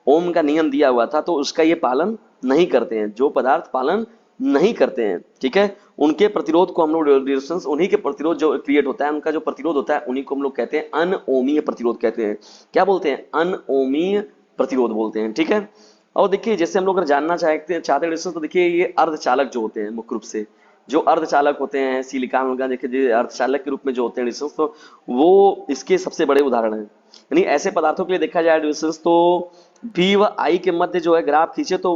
ओम का नियम दिया हुआ था तो उसका ये पालन नहीं करते हैं, जो पदार्थ पालन नहीं करते हैं, ठीक है, उनके प्रतिरोध को हम लोग रेजिस्टेंस, उन्हीं के प्रतिरोध जो क्रिएट होता है, उनका जो प्रतिरोध होता है उन्हीं को हम लोग कहते हैं अनओमीय प्रतिरोध कहते हैं। क्या बोलते हैं? अनओमीय प्रतिरोध बोलते हैं। ठीक है, और देखिए जैसे हम लोग अगर जानना चाहते हैं रेजिस्टेंस, तो देखिए ये अर्धचालक जो होते हैं मुख्य रूप से, जो अर्धचालक होते हैं सिलिकॉन वगैरह, देखिए अर्धचालक के रूप में जो होते हैं रेजिस्टेंस, तो वो इसके सबसे बड़े उदाहरण हैं। यानी ऐसे पदार्थों के लिए देखा जाए रेजिस्टेंस, तो V व I के मध्य जो है ग्राफ खींचे तो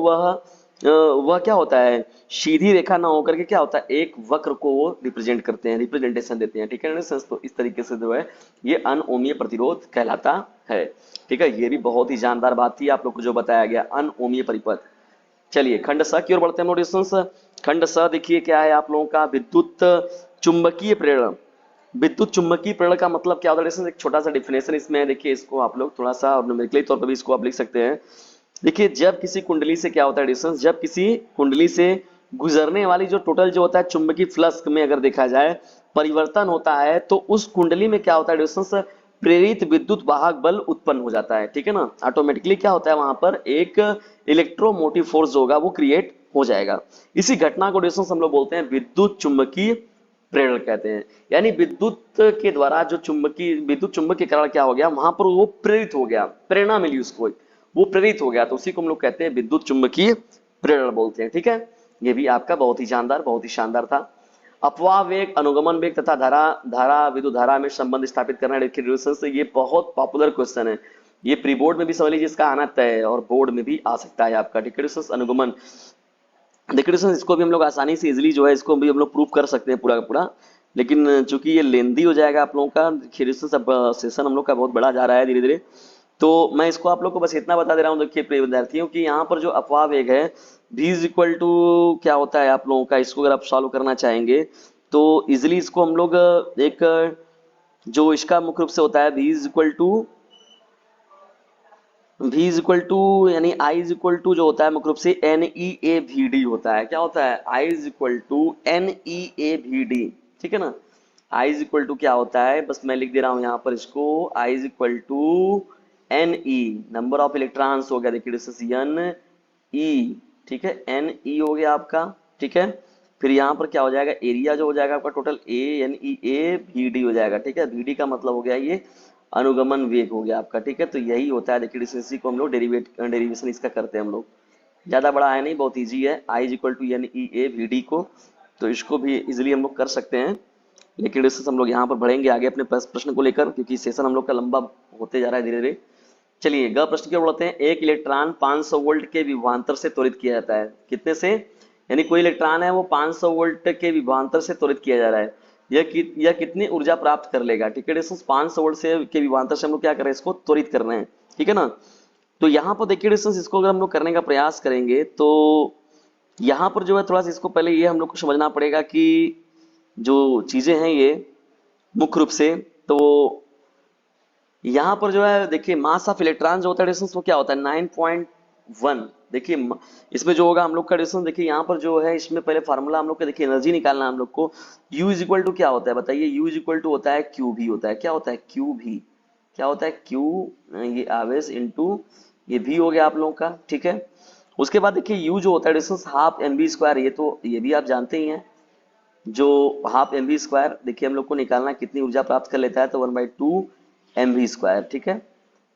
वह क्या होता है, सीधी रेखा ना होकर के क्या होता है, एक वक्र को वो रिप्रेजेंट करते हैं, रिप्रेजेंटेशन देते हैं। ठीक है रेजिस्टेंस, तो इस तरीके से जो है ये अनओमीय प्रतिरोध कहलाता है। ठीक है, ये भी बहुत ही जानदार बात थी आप लोग को जो बताया गया, अनओमीय परिपथ। चलिए खंड स की ओर बढ़ते हैं हम लोग रेजिस्टेंस। खंड स देखिए क्या है आप लोगों का, विद्युत चुंबकीय प्रेरण। विद्युत चुंबकीय प्रेरण का मतलब क्या होता है रेजिस्टेंस, एक छोटा सा डिफिनेशन इसमें है, देखिए इसको आप लोग थोड़ा सा न्यूमेरिकली तौर पर भी इसको आप लिख सकते हैं। देखिए जब किसी कुंडली से क्या होता है डिस्टेंस, जब किसी कुंडली से गुजरने वाली जो टोटल जो होता है चुंबकीय फ्लक्स में अगर देखा जाए परिवर्तन होता है, तो उस कुंडली में क्या होता है डिस्टेंस, प्रेरित विद्युत वाहक बल उत्पन्न हो जाता है। ठीक है ना, ऑटोमेटिकली क्या होता है वहां पर एक इलेक्ट्रोमोटिव फोर्स होगा वो क्रिएट हो जाएगा। इसी घटना को डिस्टेंस हम लोग बोलते हैं विद्युत चुंबकीय प्रेरण कहते हैं। यानी विद्युत के द्वारा जो चुंबकीय विद्युत चुंबकीय कारण क्या हो गया, वहां पर वो प्रेरित हो गया, प्रेरणा मिली उसको, वो प्रेरित हो गया, तो उसी को हम लोग कहते हैं विद्युत चुंबकीय प्रेरण बोलते हैं। ठीक है, ये भी आपका बहुत ही शानदार, बहुत ही शानदार था। अपवाह वेग, अनुगमन वेग तथा धारा धारा विद्युत धारा में संबंध स्थापित करना डिस्ट्रीब्यूशन से, ये बहुत पॉपुलर क्वेश्चन है। ये प्री बोर्ड में भी समझ लीजिए इसका आना तय है और बोर्ड में भी आ सकता है आपका। डिस्ट्रीब्यूशन अनुगमन, देखिए इसको भी हम लोग आसानी से इजीली जो है इसको भी हम लोग प्रूव कर सकते हैं पूरा का पूरा, लेकिन चूंकि ये लेंदी हो जाएगा आप लोगों का, देखिए सब सेशन हम लोग का बहुत बड़ा जा रहा है धीरे धीरे, तो मैं इसको आप लोग को बस इतना बता दे रहा हूँ। देखिए प्रिय विद्यार्थियों की यहाँ पर जो अपवाह वेग है v इज इक्वल टू क्या होता है आप लोगों का, इसको अगर आप सॉल्व करना चाहेंगे तो इजिली इसको हम लोग एक जो इसका मुख्य रूप से होता है v इज इक्वल टू यानी i इज इक्वल टू जो होता है मुख्य रूप से NEAVD होता है। क्या होता है, i is equal to NEAVD। ठीक है ना, i इज इक्वल टू क्या होता है, बस मैं लिख दे रहा हूं यहाँ पर इसको, i is equal to Ne, number of electrons हो गया, देखिए NE, ठीक है, Ne हो गया आपका। ठीक है, फिर यहाँ पर क्या हो जाएगा, एरिया जो हो जाएगा आपका टोटल ANEAVD हो जाएगा। ठीक है, VD का मतलब हो गया ये अनुगमन वेग हो गया आपका। ठीक है, तो यही होता है, देखिए डिस्टेंस को हम लोग डेरिवेशन इसका करते हैं हम लोग, ज्यादा बड़ा है नहीं, बहुत इजी है। I is equal to NEAVD को, तो इसको भी इजिली हम लोग कर सकते हैं, लेकिन डिस्टेंस हम लोग यहाँ पर बढ़ेंगे आगे अपने प्रश्न को लेकर, क्योंकि सेशन हम लोग का लंबा होते जा रहा है धीरे धीरे। चलिए ग प्रश्न की ओर बढ़ते हैं। एक इलेक्ट्रॉन 500 वोल्ट के विभवांतर से त्वरित किया जाता है, कितने से, यानी कोई इलेक्ट्रॉन है वो 500 वोल्ट के विभवांतर से त्वरित किया जा रहा है, यह कितनी ऊर्जा प्राप्त कर लेगा। ठीक है, डिस्टेंस 500 वोल्ट से के विभवांतर से हम लोग क्या कर रहे हैं, इसको त्वरित कर रहे हैं। ठीक है ना, तो यहाँ पर देखिए डिस्टेंस इसको अगर हम लोग करने का प्रयास करेंगे तो यहाँ पर जो है थोड़ा सा इसको पहले ये हम लोग को समझना पड़ेगा कि जो चीजें हैं ये मुख्य रूप से, तो यहाँ पर जो है देखिए मास ऑफ इलेक्ट्रॉन जो होता है डिस्टेंस वो क्या होता है 9.1। देखिए इसमें जो होगा हम लोग का डिस्टेंस, देखिए यहाँ पर जो है इसमें पहले फार्मूला हम लोग का देखिए एनर्जी निकालना है हम लोग को। U इज इक्वल टू क्या होता है बताइए, U इज इक्वल टू होता है QV होता है। क्या होता है QV, क्या होता है Q, ये आवेश इंटू ये V हो गया आप लोगों का। ठीक है, उसके बाद देखिए U जो होता है डिस्टेंस हाफ mv स्क्वायर, ये तो ये भी आप जानते ही हैं, जो हाफ mv स्क्वायर देखिए हम लोग को निकालना कितनी ऊर्जा प्राप्त कर लेता है, तो 1/2 mv स्क्वायर। ठीक है,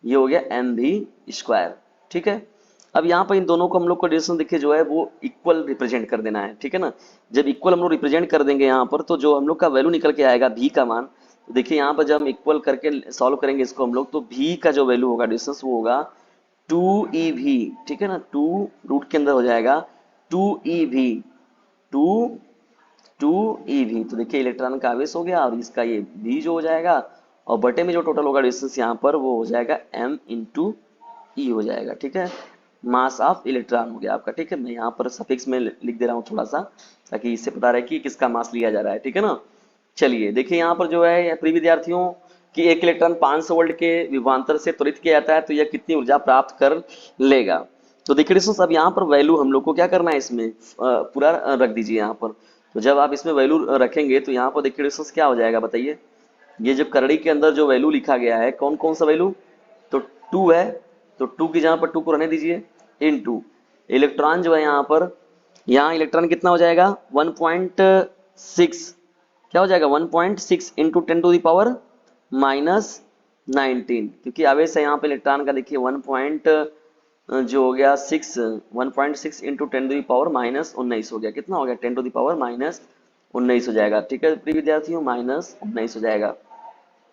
ये हो गया mv स्क्वायर। ठीक है, अब यहाँ पर इन दोनों को हम लोग को डिस्टेंस देखिए जो है वो इक्वल रिप्रेजेंट कर देना है। ठीक है ना, जब इक्वल हम लोग रिप्रेजेंट कर देंगे यहाँ पर, तो जो हम लोग का वैल्यू निकल के आएगा v का मान, तो देखिए यहाँ पर जब हम इक्वल करके सॉल्व करेंगे इसको हम लोग, तो v का जो वैल्यू होगा डिस्टेंस वो होगा 2ev। ठीक है ना, 2 रूट के अंदर हो जाएगा 2ev, 2ev, तो देखिए इलेक्ट्रॉन का आवेश हो गया और इसका ये v जो हो जाएगा, और बटे में जो टोटल होगा डिस्टेंस यहाँ पर वो हो जाएगा m इंटू ई हो जाएगा। ठीक है, मास ऑफ इलेक्ट्रॉन हो गया आपका। ठीक है, मैं यहाँ पर सफिक्स में लिख दे रहा हूँ थोड़ा सा, ताकि इससे पता रहे कि किसका मास लिया जा रहा है। ठीक है ना, चलिए देखिए यहाँ पर जो है प्रिय विद्यार्थियों कि एक इलेक्ट्रॉन 500 वोल्ट के विभवांतर से त्वरित किया जाता है तो यह कितनी ऊर्जा प्राप्त कर लेगा। तो देखिए दोस्तों अब यहाँ पर वैल्यू हम लोग को क्या करना है, इसमें पूरा रख दीजिए यहाँ पर। तो जब आप इसमें वैल्यू रखेंगे तो यहाँ पर देखिए दोस्तों क्या हो जाएगा बताइए, ये जो करड़ी के अंदर जो वैल्यू लिखा गया है कौन कौन सा वैल्यू, तो 2 है, तो 2 की जगह पर 2 को रहने दीजिए, इनटू इलेक्ट्रॉन जो है यहाँ पर, यहाँ इलेक्ट्रॉन कितना हो जाएगा 1.6, क्या हो जाएगा 1.6 into 10 to the power minus 19, क्योंकि आवेश है यहाँ पे इलेक्ट्रॉन का देखिए 1 जो हो गया 1.6 into 10 to the power minus 19 हो गया, कितना हो गया 10 टू द पावर माइनस 19 हो जाएगा। ठीक है प्रिय विद्यार्थियों, माइनस 19 हो जाएगा।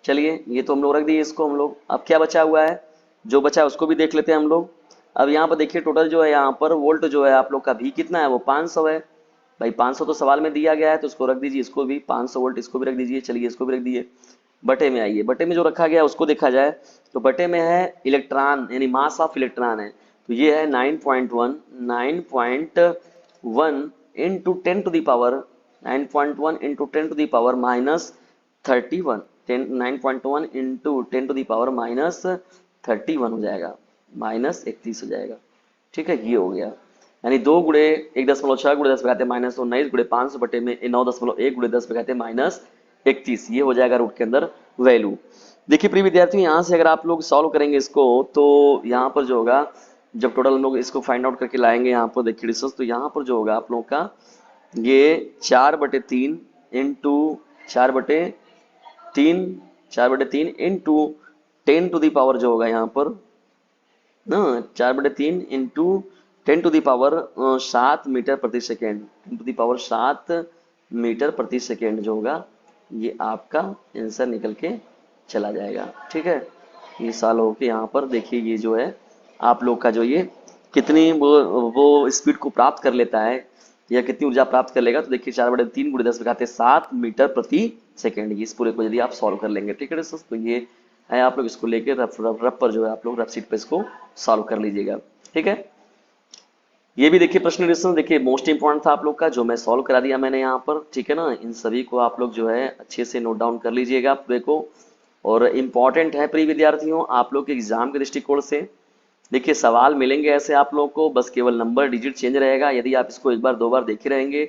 चलिए ये तो हम लोग रख दिए इसको हम लोग, अब क्या बचा हुआ है, जो बचा है उसको भी देख लेते हैं हम लोग। अब यहाँ पर देखिए टोटल जो है यहाँ पर वोल्ट जो है आप लोग का भी कितना है, वो 500 है भाई, 500 तो सवाल में दिया गया है तो इसको रख दीजिए, इसको भी 500 वोल्ट इसको भी रख दीजिए। चलिए इसको भी रख दिए, बटे में आइए, बटे में जो रखा गया उसको देखा जाए तो बटे में है इलेक्ट्रॉन यानी मास ऑफ इलेक्ट्रॉन है, तो ये है 9.1 into 10 to the power 9.1 into 10 to the power minus 31, 9.1 into 10 to the power minus 31 हो जाएगा, माइनस 31 हो जाएगा। ठीक है, ये हो गया, यानी 2 गुणे 1.6 गुणे 10 बघाते माइनस 19 गुणे 500 बटे में 9.1 गुणे 10 बघाते माइनस 31, ये हो जाएगा रूट के अंदर वैल्यू। देखिए प्रिय विद्यार्थियों यहाँ से अगर आप लोग सॉल्व करेंगे इसको तो यहाँ पर जो होगा जब टोटल हम लोग इसको फाइंड आउट करके लाएंगे यहाँ पर देखिए डिस्टेंस, तो यहाँ पर जो होगा आप लोगों का ये 4/3 into 4/3 4/3 into 10 to the power जो होगा यहाँ पर ना 4/3 into 10 to the power 7 metre प्रति second, 10 to the power 7 metre प्रति सेकेंड जो होगा ये आपका आंसर निकल के चला जाएगा। ठीक है, ये साल हो के यहाँ पर देखिए ये जो है आप लोग का जो ये कितनी वो स्पीड को प्राप्त कर लेता है या कितनी ऊर्जा प्राप्त कर लेगा, तो देखिए 4/3 × 10⁻7 मीटर प्रति सेकेंड, इस पूरे को यदि आप सॉल्व कर लेंगे। ठीक है दोस्तों, तो ये है आप लोग इसको लेके रफ रफ पर जो है आप लोग रफ शीट पे इसको सॉल्व कर लीजिएगा। ठीक है, ये भी देखिए प्रश्न डिस्कशन देखिए मोस्ट इंपॉर्टेंट था आप लोग का, जो मैं सॉल्व करा दिया मैंने यहाँ पर। ठीक है ना, इन सभी को आप लोग जो है अच्छे से नोट डाउन कर लीजिएगा पूरे को, और इम्पॉर्टेंट है प्रिय विद्यार्थियों आप लोग के एग्जाम के दृष्टिकोण से। देखिए सवाल मिलेंगे ऐसे आप लोग को, बस केवल नंबर डिजिट चेंज रहेगा। यदि आप इसको एक बार दो बार देखे रहेंगे,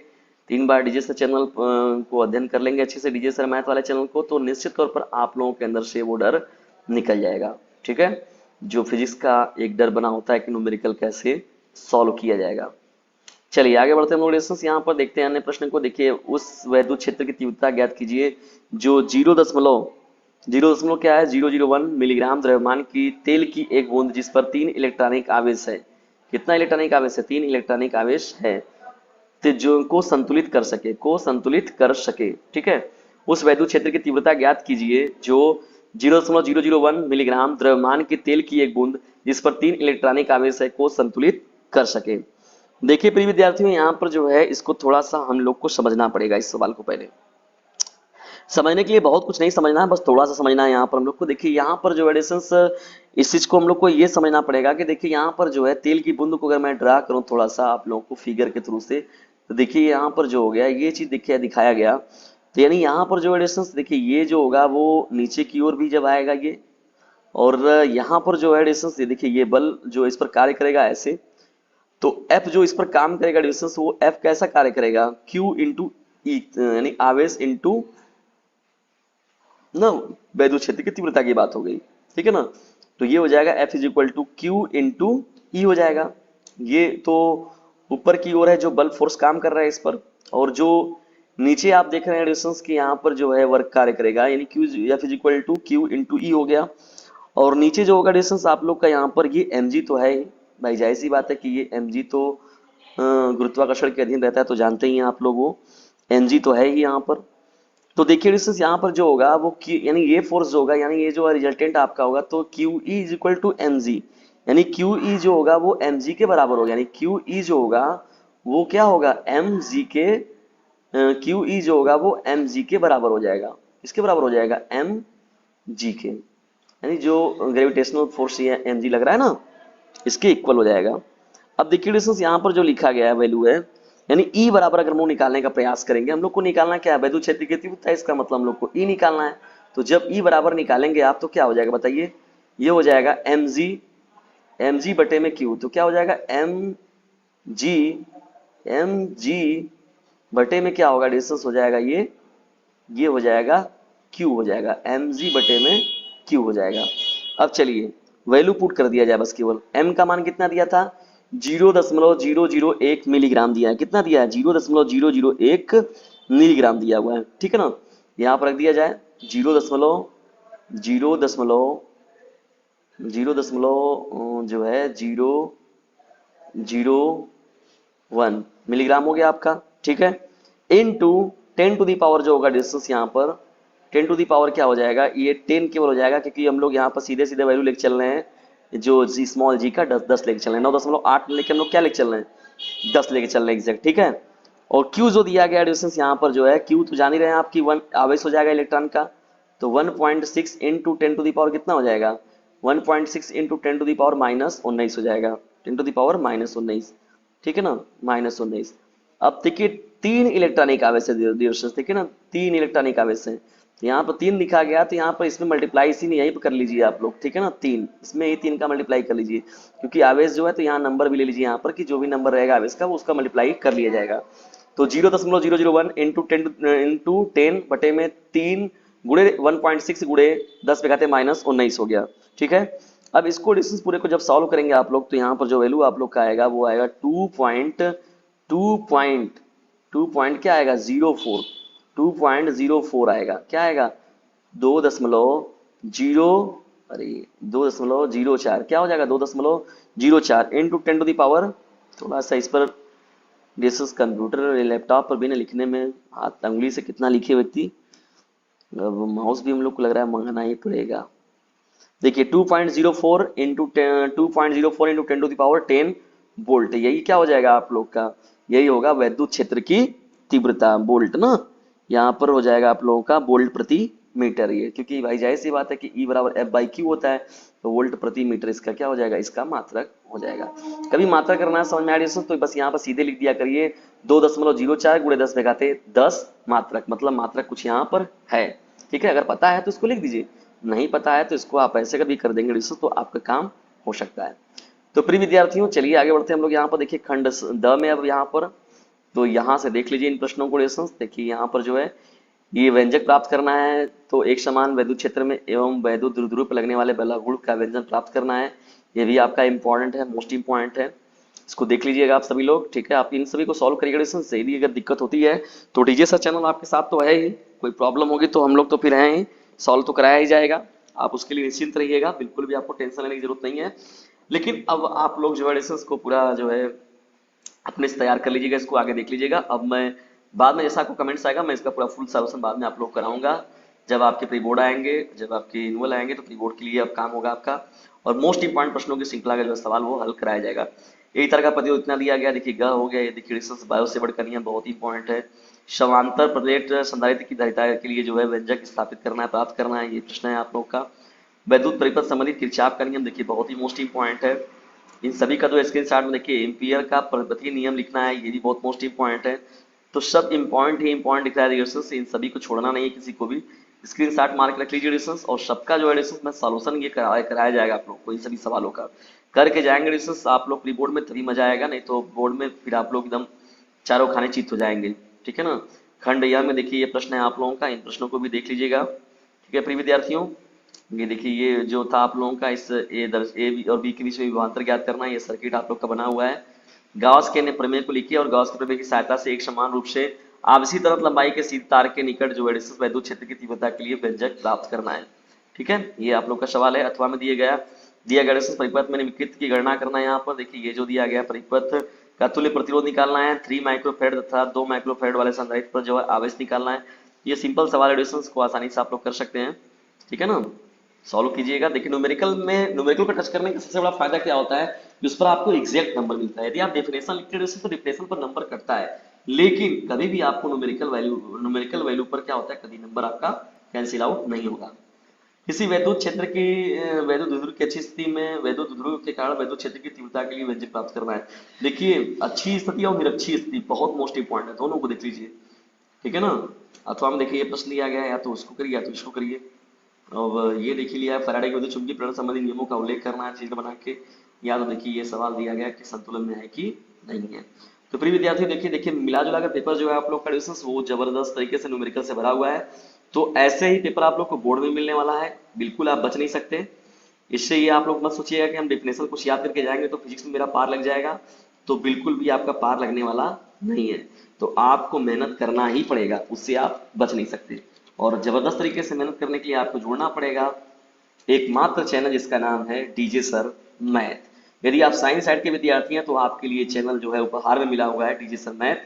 3 बार डीजे सर चैनल को अध्ययन कर लेंगे अच्छे से, डीजे सर मैथ वाले चैनल को, तो निश्चित तौर पर आप लोगों के अंदर से वो डर निकल जाएगा। ठीक है, जो फिजिक्स का एक डर बना होता है कि न्यूमेरिकल कैसे सॉल्व किया जाएगा। चलिए आगे बढ़ते हैं हम लोग, यहाँ पर देखते हैं अन्य प्रश्न को। देखिए उस वैद्युत क्षेत्र की तीव्रता ज्ञात कीजिए जो 0 क्या है 001 मिलीग्राम द्रव्यमान की तेल की एक बूंद जिस पर 3 इलेक्ट्रॉनिक आवेश है। कितना इलेक्ट्रॉनिक आवेश है? 3 इलेक्ट्रॉनिक आवेश है, तो जो को संतुलित कर सके। ठीक है, उस वैद्युत क्षेत्र की तीव्रता ज्ञात कीजिए जो 0.001 मिलीग्राम द्रव्यमान की तेल की एक बूंद जिस पर 3 इलेक्ट्रॉनिक आवेश है को संतुलित कर सके। देखिए प्रिय विद्यार्थियों यहाँ पर जो है इसको थोड़ा सा हम लोग को समझना पड़ेगा। इस सवाल को पहले समझने के लिए बहुत कुछ नहीं समझना है, बस थोड़ा सा समझना है यहाँ पर हम लोग को। देखिए यहाँ पर जो एडिशंस इस चीज को हम लोग को ये समझना पड़ेगा कि देखिए यहाँ पर जो है तेल की बूंद को अगर मैं ड्रा करूँ थोड़ा सा आप लोगों को फिगर के थ्रू से, तो देखिए यहाँ पर जो हो गया ये चीज देखिए दिखाया गया, तो यानी यहाँ पर जो एडिशंस देखिए ये जो होगा वो नीचे की ओर भी जब आएगा ये, और यहाँ पर जो है डिस्टेंस देखिए ये बल जो इस पर कार्य करेगा ऐसे, तो F जो इस पर काम करेगा डिस्टेंस वो F कैसा कार्य करेगा Q इंटू ई, यानी आवेश इंटू ना वैद्युत क्षेत्र की तीव्रता की बात हो गई। ठीक है ना, तो ये हो जाएगा F is equal to Q into E हो जाएगा। ये तो ऊपर की ओर है जो बल फोर्स काम कर रहा है इस पर, और जो नीचे आप देख रहे हैं डिस्टेंस की यहाँ पर जो है वर्क कार्य करेगा, यानी F is equal to Q into E हो गया। और नीचे जो होगा डिस्टेंस आप लोग का यहाँ पर ये mg तो है भाई, जाहिर सी बात है कि ये mg तो गुरुत्वाकर्षण के अधीन रहता है, तो जानते ही हैं आप लोग वो mg तो है ही यहाँ पर। तो देखिए डिस्टेंस यहाँ पर जो होगा वो यानी ये फोर्स जो होगा, यानी ये जो रिजल्टेंट आपका होगा, तो QE is equal to mg, यानी QE जो होगा वो mg के बराबर होगा, यानी QE जो होगा वो क्या होगा mg के QE जो होगा वो mg के बराबर हो जाएगा। इसके बराबर हो जाएगा mg के, यानी जो ग्रेविटेशनल फोर्स ये mg लग रहा है ना इसके इक्वल हो जाएगा। अब देखिए डिस्टेंस यहाँ पर जो लिखा गया है वैल्यू है, यानी E बराबर अगर हम लोग निकालने का प्रयास करेंगे, हम लोग को निकालना क्या है वैद्युत क्षेत्र की तीव्रता, इसका मतलब हम लोग को E निकालना है। तो जब E बराबर निकालेंगे आप तो क्या हो जाएगा बताइए, ये हो जाएगा mg बटे में Q, तो क्या हो जाएगा mg बटे में क्या होगा डिस्टेंस हो जाएगा ये हो जाएगा Q हो जाएगा, mg बटे में Q हो जाएगा। अब चलिए वैल्यू पुट कर दिया जाए बस, केवल m का मान कितना दिया था 0.001 मिलीग्राम दिया है, कितना दिया है 0.001 मिलीग्राम दिया हुआ है। ठीक है ना, यहाँ पर रख दिया जाए 0.0 जो है 0.001 मिलीग्राम हो गया आपका। ठीक है, इनटू 10 टू दी पावर जो होगा डिस्टेंस यहाँ पर 10 टू दी पावर क्या हो जाएगा, ये 10 केवल हो जाएगा, क्योंकि हम लोग यहाँ पर सीधे सीधे वैल्यू लेके चल रहे हैं जो जी स्मॉल जी का 10 लेके चल रहे हैं, 9.8 लेके हम लोग क्या लेके चल रहे हैं 10 लेके चल रहे हैं एग्जैक्ट। ठीक है, और Q जो दिया गया डिस्टेंस यहाँ पर जो है Q तो जान ही रहे हैं आपकी 1 आवेश हो जाएगा इलेक्ट्रॉन का, तो 1.6 इंटू 10 टू दी पावर कितना हो जाएगा 1.6 इंटू 10 टू दी पावर -19 हो जाएगा, 10 टू दी पावर -19। ठीक है ना, -19। अब देखिए 3 इलेक्ट्रॉनिक आवेश है डिस्टेंस, ठीक है ना 3 इलेक्ट्रॉनिक आवेश है, यहाँ पर 3 लिखा गया तो यहाँ पर इसमें मल्टीप्लाई इसी में यहीं पर कर लीजिए आप लोग। ठीक है ना, 3 इसमें ये 3 का मल्टीप्लाई कर लीजिए, क्योंकि आवेश जो है तो यहाँ नंबर भी ले लीजिए यहाँ पर कि जो भी नंबर रहेगा आवेश का वो उसका मल्टीप्लाई कर लिया जाएगा। तो 0.001 इंटू 10 बटे में 3 गुणे 1.6 गुणे 10 पे घाते -19 हो गया। ठीक है, अब इसको डिस्टेंस पूरे को जब सॉल्व करेंगे आप लोग, तो यहाँ पर जो वैल्यू आप लोग का आएगा वो आएगा 2.2 क्या आएगा 04, 2.04 आएगा। क्या आएगा 2.0, अरे 2.04 क्या हो जाएगा 2.04 इंटू 10 to the पावर। थोड़ा सा इस पर डिस्टेंस कंप्यूटर लैपटॉप पर बिना लिखने में हाथ उंगली से कितना लिखे व्यक्ति, अब माउस भी हम लोग को लग रहा है मंगाना ही पड़ेगा। देखिए 2.04 इंटू 10 वोल्ट, यही क्या हो जाएगा आप लोग का, यही होगा वैद्युत क्षेत्र की तीव्रता, वोल्ट ना। यहाँ पर हो जाएगा आप लोगों का वोल्ट प्रति मीटर, ये क्योंकि भाई जाहिर सी बात है कि E बराबर F/Q होता है, तो वोल्ट प्रति मीटर इसका क्या हो जाएगा, इसका मात्रक हो जाएगा। कभी मात्रक करना है समझ में आ रही है तो बस यहाँ पर सीधे लिख दिया करिए 2.04 गुणे 10 घाते 10 मात्रक, मतलब मात्रक कुछ यहाँ पर है। ठीक है, अगर पता है तो इसको लिख दीजिए, नहीं पता है तो इसको आप ऐसे कभी कर देंगे डिस्कस तो आपका काम हो सकता है। तो प्रिय विद्यार्थियों चलिए आगे बढ़ते हैं हम लोग। यहाँ पर देखिए खंड द में, अब यहाँ पर तो यहाँ से देख लीजिए इन प्रश्नों को डिस्कस। देखिए यहाँ पर जो है ये व्यंजक प्राप्त करना है, तो एक समान वैद्युत क्षेत्र में एवं वैद्युत द्विध्रुव पर लगने वाले बलागुण का व्यंजन प्राप्त करना है। ये भी आपका इंपॉर्टेंट है, मोस्ट इंपॉर्टेंट है, इसको देख लीजिएगा आप सभी लोग। ठीक है, आप इन सभी को सॉल्व करिएगा डिस्कस से। यदि अगर दिक्कत होती है तो डीजे सर चैनल आपके साथ तो है ही, कोई प्रॉब्लम होगी तो हम लोग तो फिर हैं ही, सॉल्व तो कराया ही जाएगा, आप उसके लिए निश्चिंत रहिएगा, बिल्कुल भी आपको टेंशन लेने की जरूरत नहीं है। लेकिन अब आप लोग जो है डिस्कस को पूरा जो है अपने से तैयार कर लीजिएगा, इसको आगे देख लीजिएगा। अब मैं बाद में जैसा आपको कमेंट्स आएगा मैं इसका पूरा फुल सॉल्यूशन बाद में आप लोग कराऊंगा, जब आपके प्री बोर्ड आएंगे, जब आपके एनुअल आएंगे तो प्री बोर्ड के लिए अब काम होगा आपका, और मोस्ट इंपॉर्टेंट प्रश्नों की श्रृंखला का जो सवाल वो हल कराया जाएगा। यही तरह का प्रतिरोध इतना दिया गया, देखिए ग हो गया, ये देखिए डिस्टेंस बायो से बढ़कर नियम बहुत ही इंपॉर्टेंट है। समांतर प्लेट संधारित्र की धारिता के लिए जो है व्यंजक स्थापित करना है, प्राप्त करना है, ये प्रश्न है आप लोग का। वैद्युत परिपथ संबंधित किरचॉफ का नियम देखिए बहुत ही मोस्ट इंपॉर्टेंट है। इन सभी का जो स्क्रीन शॉट में देखिए एम्पियर का परिपथीय नियम लिखना है, ये भी बहुत मोस्ट इंपॉर्टेंट है। तो सब इंपॉर्टेंट ही इंपॉर्टेंट दिख रहा है रिजल्ट, इन सभी को छोड़ना नहीं है किसी को भी, स्क्रीन शॉट मार के रख लीजिए रिजल्ट, और सबका जो है रिजल्ट में सॉल्यूशन ये कराया जाएगा आप लोग को, इन सभी सवालों का करके जाएंगे रिजल्ट आप लोग प्री बोर्ड में, तभी मजा आएगा, नहीं तो बोर्ड में फिर आप लोग एकदम चारों खाने चित हो जाएंगे। ठीक है ना। खंड या में देखिए ये प्रश्न है आप लोगों का, इन प्रश्नों को भी देख लीजिएगा। ठीक है प्रिय विद्यार्थियों, ये देखिए ये जो था आप लोगों का इस ए और बी के बीच में विभवांतर ज्ञात करना, ये सर्किट आप लोग का बना हुआ है। गॉस के ने प्रमेय को लिखिए और गॉस के प्रमेय की सहायता से एक समान रूप से आपसी तरफ लंबाई के सीध तार के निकट जो है वैद्युत क्षेत्र की तीव्रता के लिए व्यंजक प्राप्त करना है। ठीक है, ये आप लोग का सवाल है, अथवा में दिया गया परिपथ में निम्नलिखित की गणना करना है। यहाँ पर देखिए ये जो दिया गया परिपथ का तुल्य प्रतिरोध निकालना है, 3 माइक्रोफेड तथा 2 माइक्रोफेड वाले संधारित्र पर जो है आवेश निकालना है। ये सिंपल सवाल है, को आसानी से आप लोग कर सकते हैं। ठीक है ना, सॉल्व कीजिएगा। देखिए न्यूमेरिकल को टच करने का सबसे बड़ा फायदा क्या होता है कि उस पर आपको एग्जैक्ट नंबर मिलता है। यदि आप डेफिनेशन लिखते हैं तो डेफिनेशन पर नंबर कटता है, लेकिन कभी भी आपको न्यूमेरिकल वैल्यू पर क्या होता है, कभी नंबर आपका कैंसिल आउट नहीं होगा। किसी वैद्युत क्षेत्र की वैद्युत द्विध्रुव की अच्छी स्थिति में वैद्युत द्विध्रुव के कारण वैद्युत क्षेत्र की तीव्रता के लिए व्यंजक प्राप्त करना है। देखिए अच्छी स्थिति और निरक्षी स्थिति बहुत मोस्ट इंपॉर्टेंट है, दोनों को देख लीजिए। ठीक है ना, अथवा में देखिए ये प्रश्न दिया गया है, या तो उसको करिए या तो इसको करिए। अब ये देख लिया है फैराडे के विद्युत चुंबकीय प्रेरण संबंधी नियमों का उल्लेख करना है चित्र बना के, या तो देखिए ये सवाल दिया गया कि संतुलन में है कि नहीं है। तो प्रिय विद्यार्थी देखिए देखिए मिला जुला कर पेपर जो है आप लोग का डिस्टेंस वो जबरदस्त तरीके से न्यूमेरिकल से भरा हुआ है। तो ऐसे ही पेपर आप लोग को बोर्ड में मिलने वाला है, बिल्कुल आप बच नहीं सकते। इससे ये आप लोग मत सोचिएगा कि हम डेफिनेशन कुछ याद करके जाएंगे तो फिजिक्स में मेरा पार लग जाएगा, तो बिल्कुल भी आपका पार लगने वाला नहीं है। तो आपको मेहनत करना ही पड़ेगा, उससे आप बच नहीं सकते, और जबरदस्त तरीके से मेहनत करने के लिए आपको जुड़ना पड़ेगा एकमात्र चैनल जिसका नाम है डीजे सर मैथ। यदि आप साइंस साइड के विद्यार्थी हैं तो आपके लिए चैनल जो है उपहार में मिला हुआ है डीजे सर मैथ,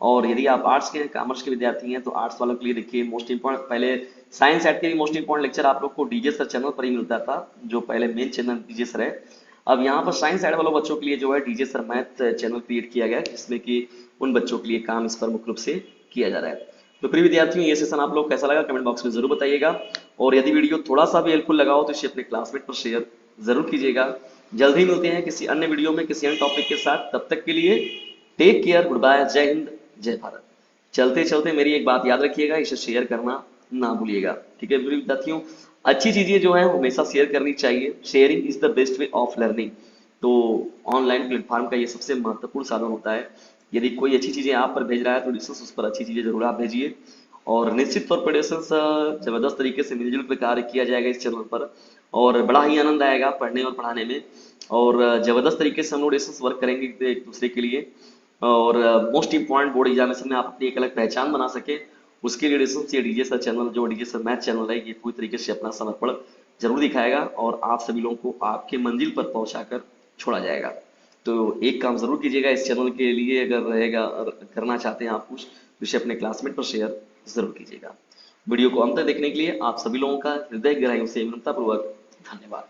और यदि आप आर्ट्स के कॉमर्स के विद्यार्थी हैं तो आर्ट्स वालों के लिए देखिए मोस्ट इंपॉर्टेंट, पहले साइंस साइड के भी मोस्ट इंपॉर्टेंट लेक्चर आप लोग को डीजे सर चैनल पर ही मिलता था, जो पहले मेन चैनल डीजे सर है। अब यहाँ पर साइंस साइड वालों बच्चों के लिए जो है DJ sir math channel create किया गया है, जिसमें कि उन बच्चों के लिए काम इस पर मुख्य रूप से किया जा रहा है। तो प्रिय विद्यार्थियों ये सेशन आप लोग कैसा लगा कमेंट बॉक्स में जरूर बताइएगा, और यदि वीडियो थोड़ा सा भी हेल्पफुल लगा हो तो इसे अपने क्लासमेट पर शेयर जरूर कीजिएगा। जल्द ही मिलते हैं किसी अन्य वीडियो में किसी अन्य टॉपिक के साथ, तब तक के लिए टेक केयर, गुड बाय, जय हिंद, जय भारत। चलते चलते मेरी एक बात याद रखिएगा, इसे शेयर करना ना भूलिएगा। ठीक है प्रिय विद्यार्थियों, अच्छी चीजें जो है हमेशा शेयर करनी चाहिए, sharing is the best way of learning. तो ऑनलाइन प्लेटफॉर्म का ये सबसे महत्वपूर्ण साधन होता है। यदि कोई अच्छी चीजें आप पर भेज रहा है तो डिस्कस उस पर अच्छी चीजें जरूर आप भेजिए, और निश्चित तौर पर जबरदस्त तरीके से मिलजुल कर कार्य किया जाएगा इस चैनल पर, और बड़ा ही आनंद आएगा पढ़ने और पढ़ाने में। और जबरदस्त तरीके से हम लोग वर्क करेंगे एक दूसरे के लिए। और मोस्ट इंपॉर्टेंट बोर्ड एग्जामिनेशन में आप अपनी एक अलग पहचान बना सके, उसके लिए ये डीजे सर चैनल, जो डीजे सर मैथ चैनल है, ये पूरी तरीके से अपना समर्पण जरूर दिखाएगा और आप सभी लोगों को आपके मंजिल पर पहुंचाकर छोड़ा जाएगा। तो एक काम जरूर कीजिएगा इस चैनल के लिए, अगर रहेगा करना चाहते हैं आप कुछ, तो इसे अपने क्लासमेट पर शेयर जरूर कीजिएगा। वीडियो को अंत तक देखने के लिए आप सभी लोगों का हृदय गहराइयों से विनम्रतापूर्वक धन्यवाद।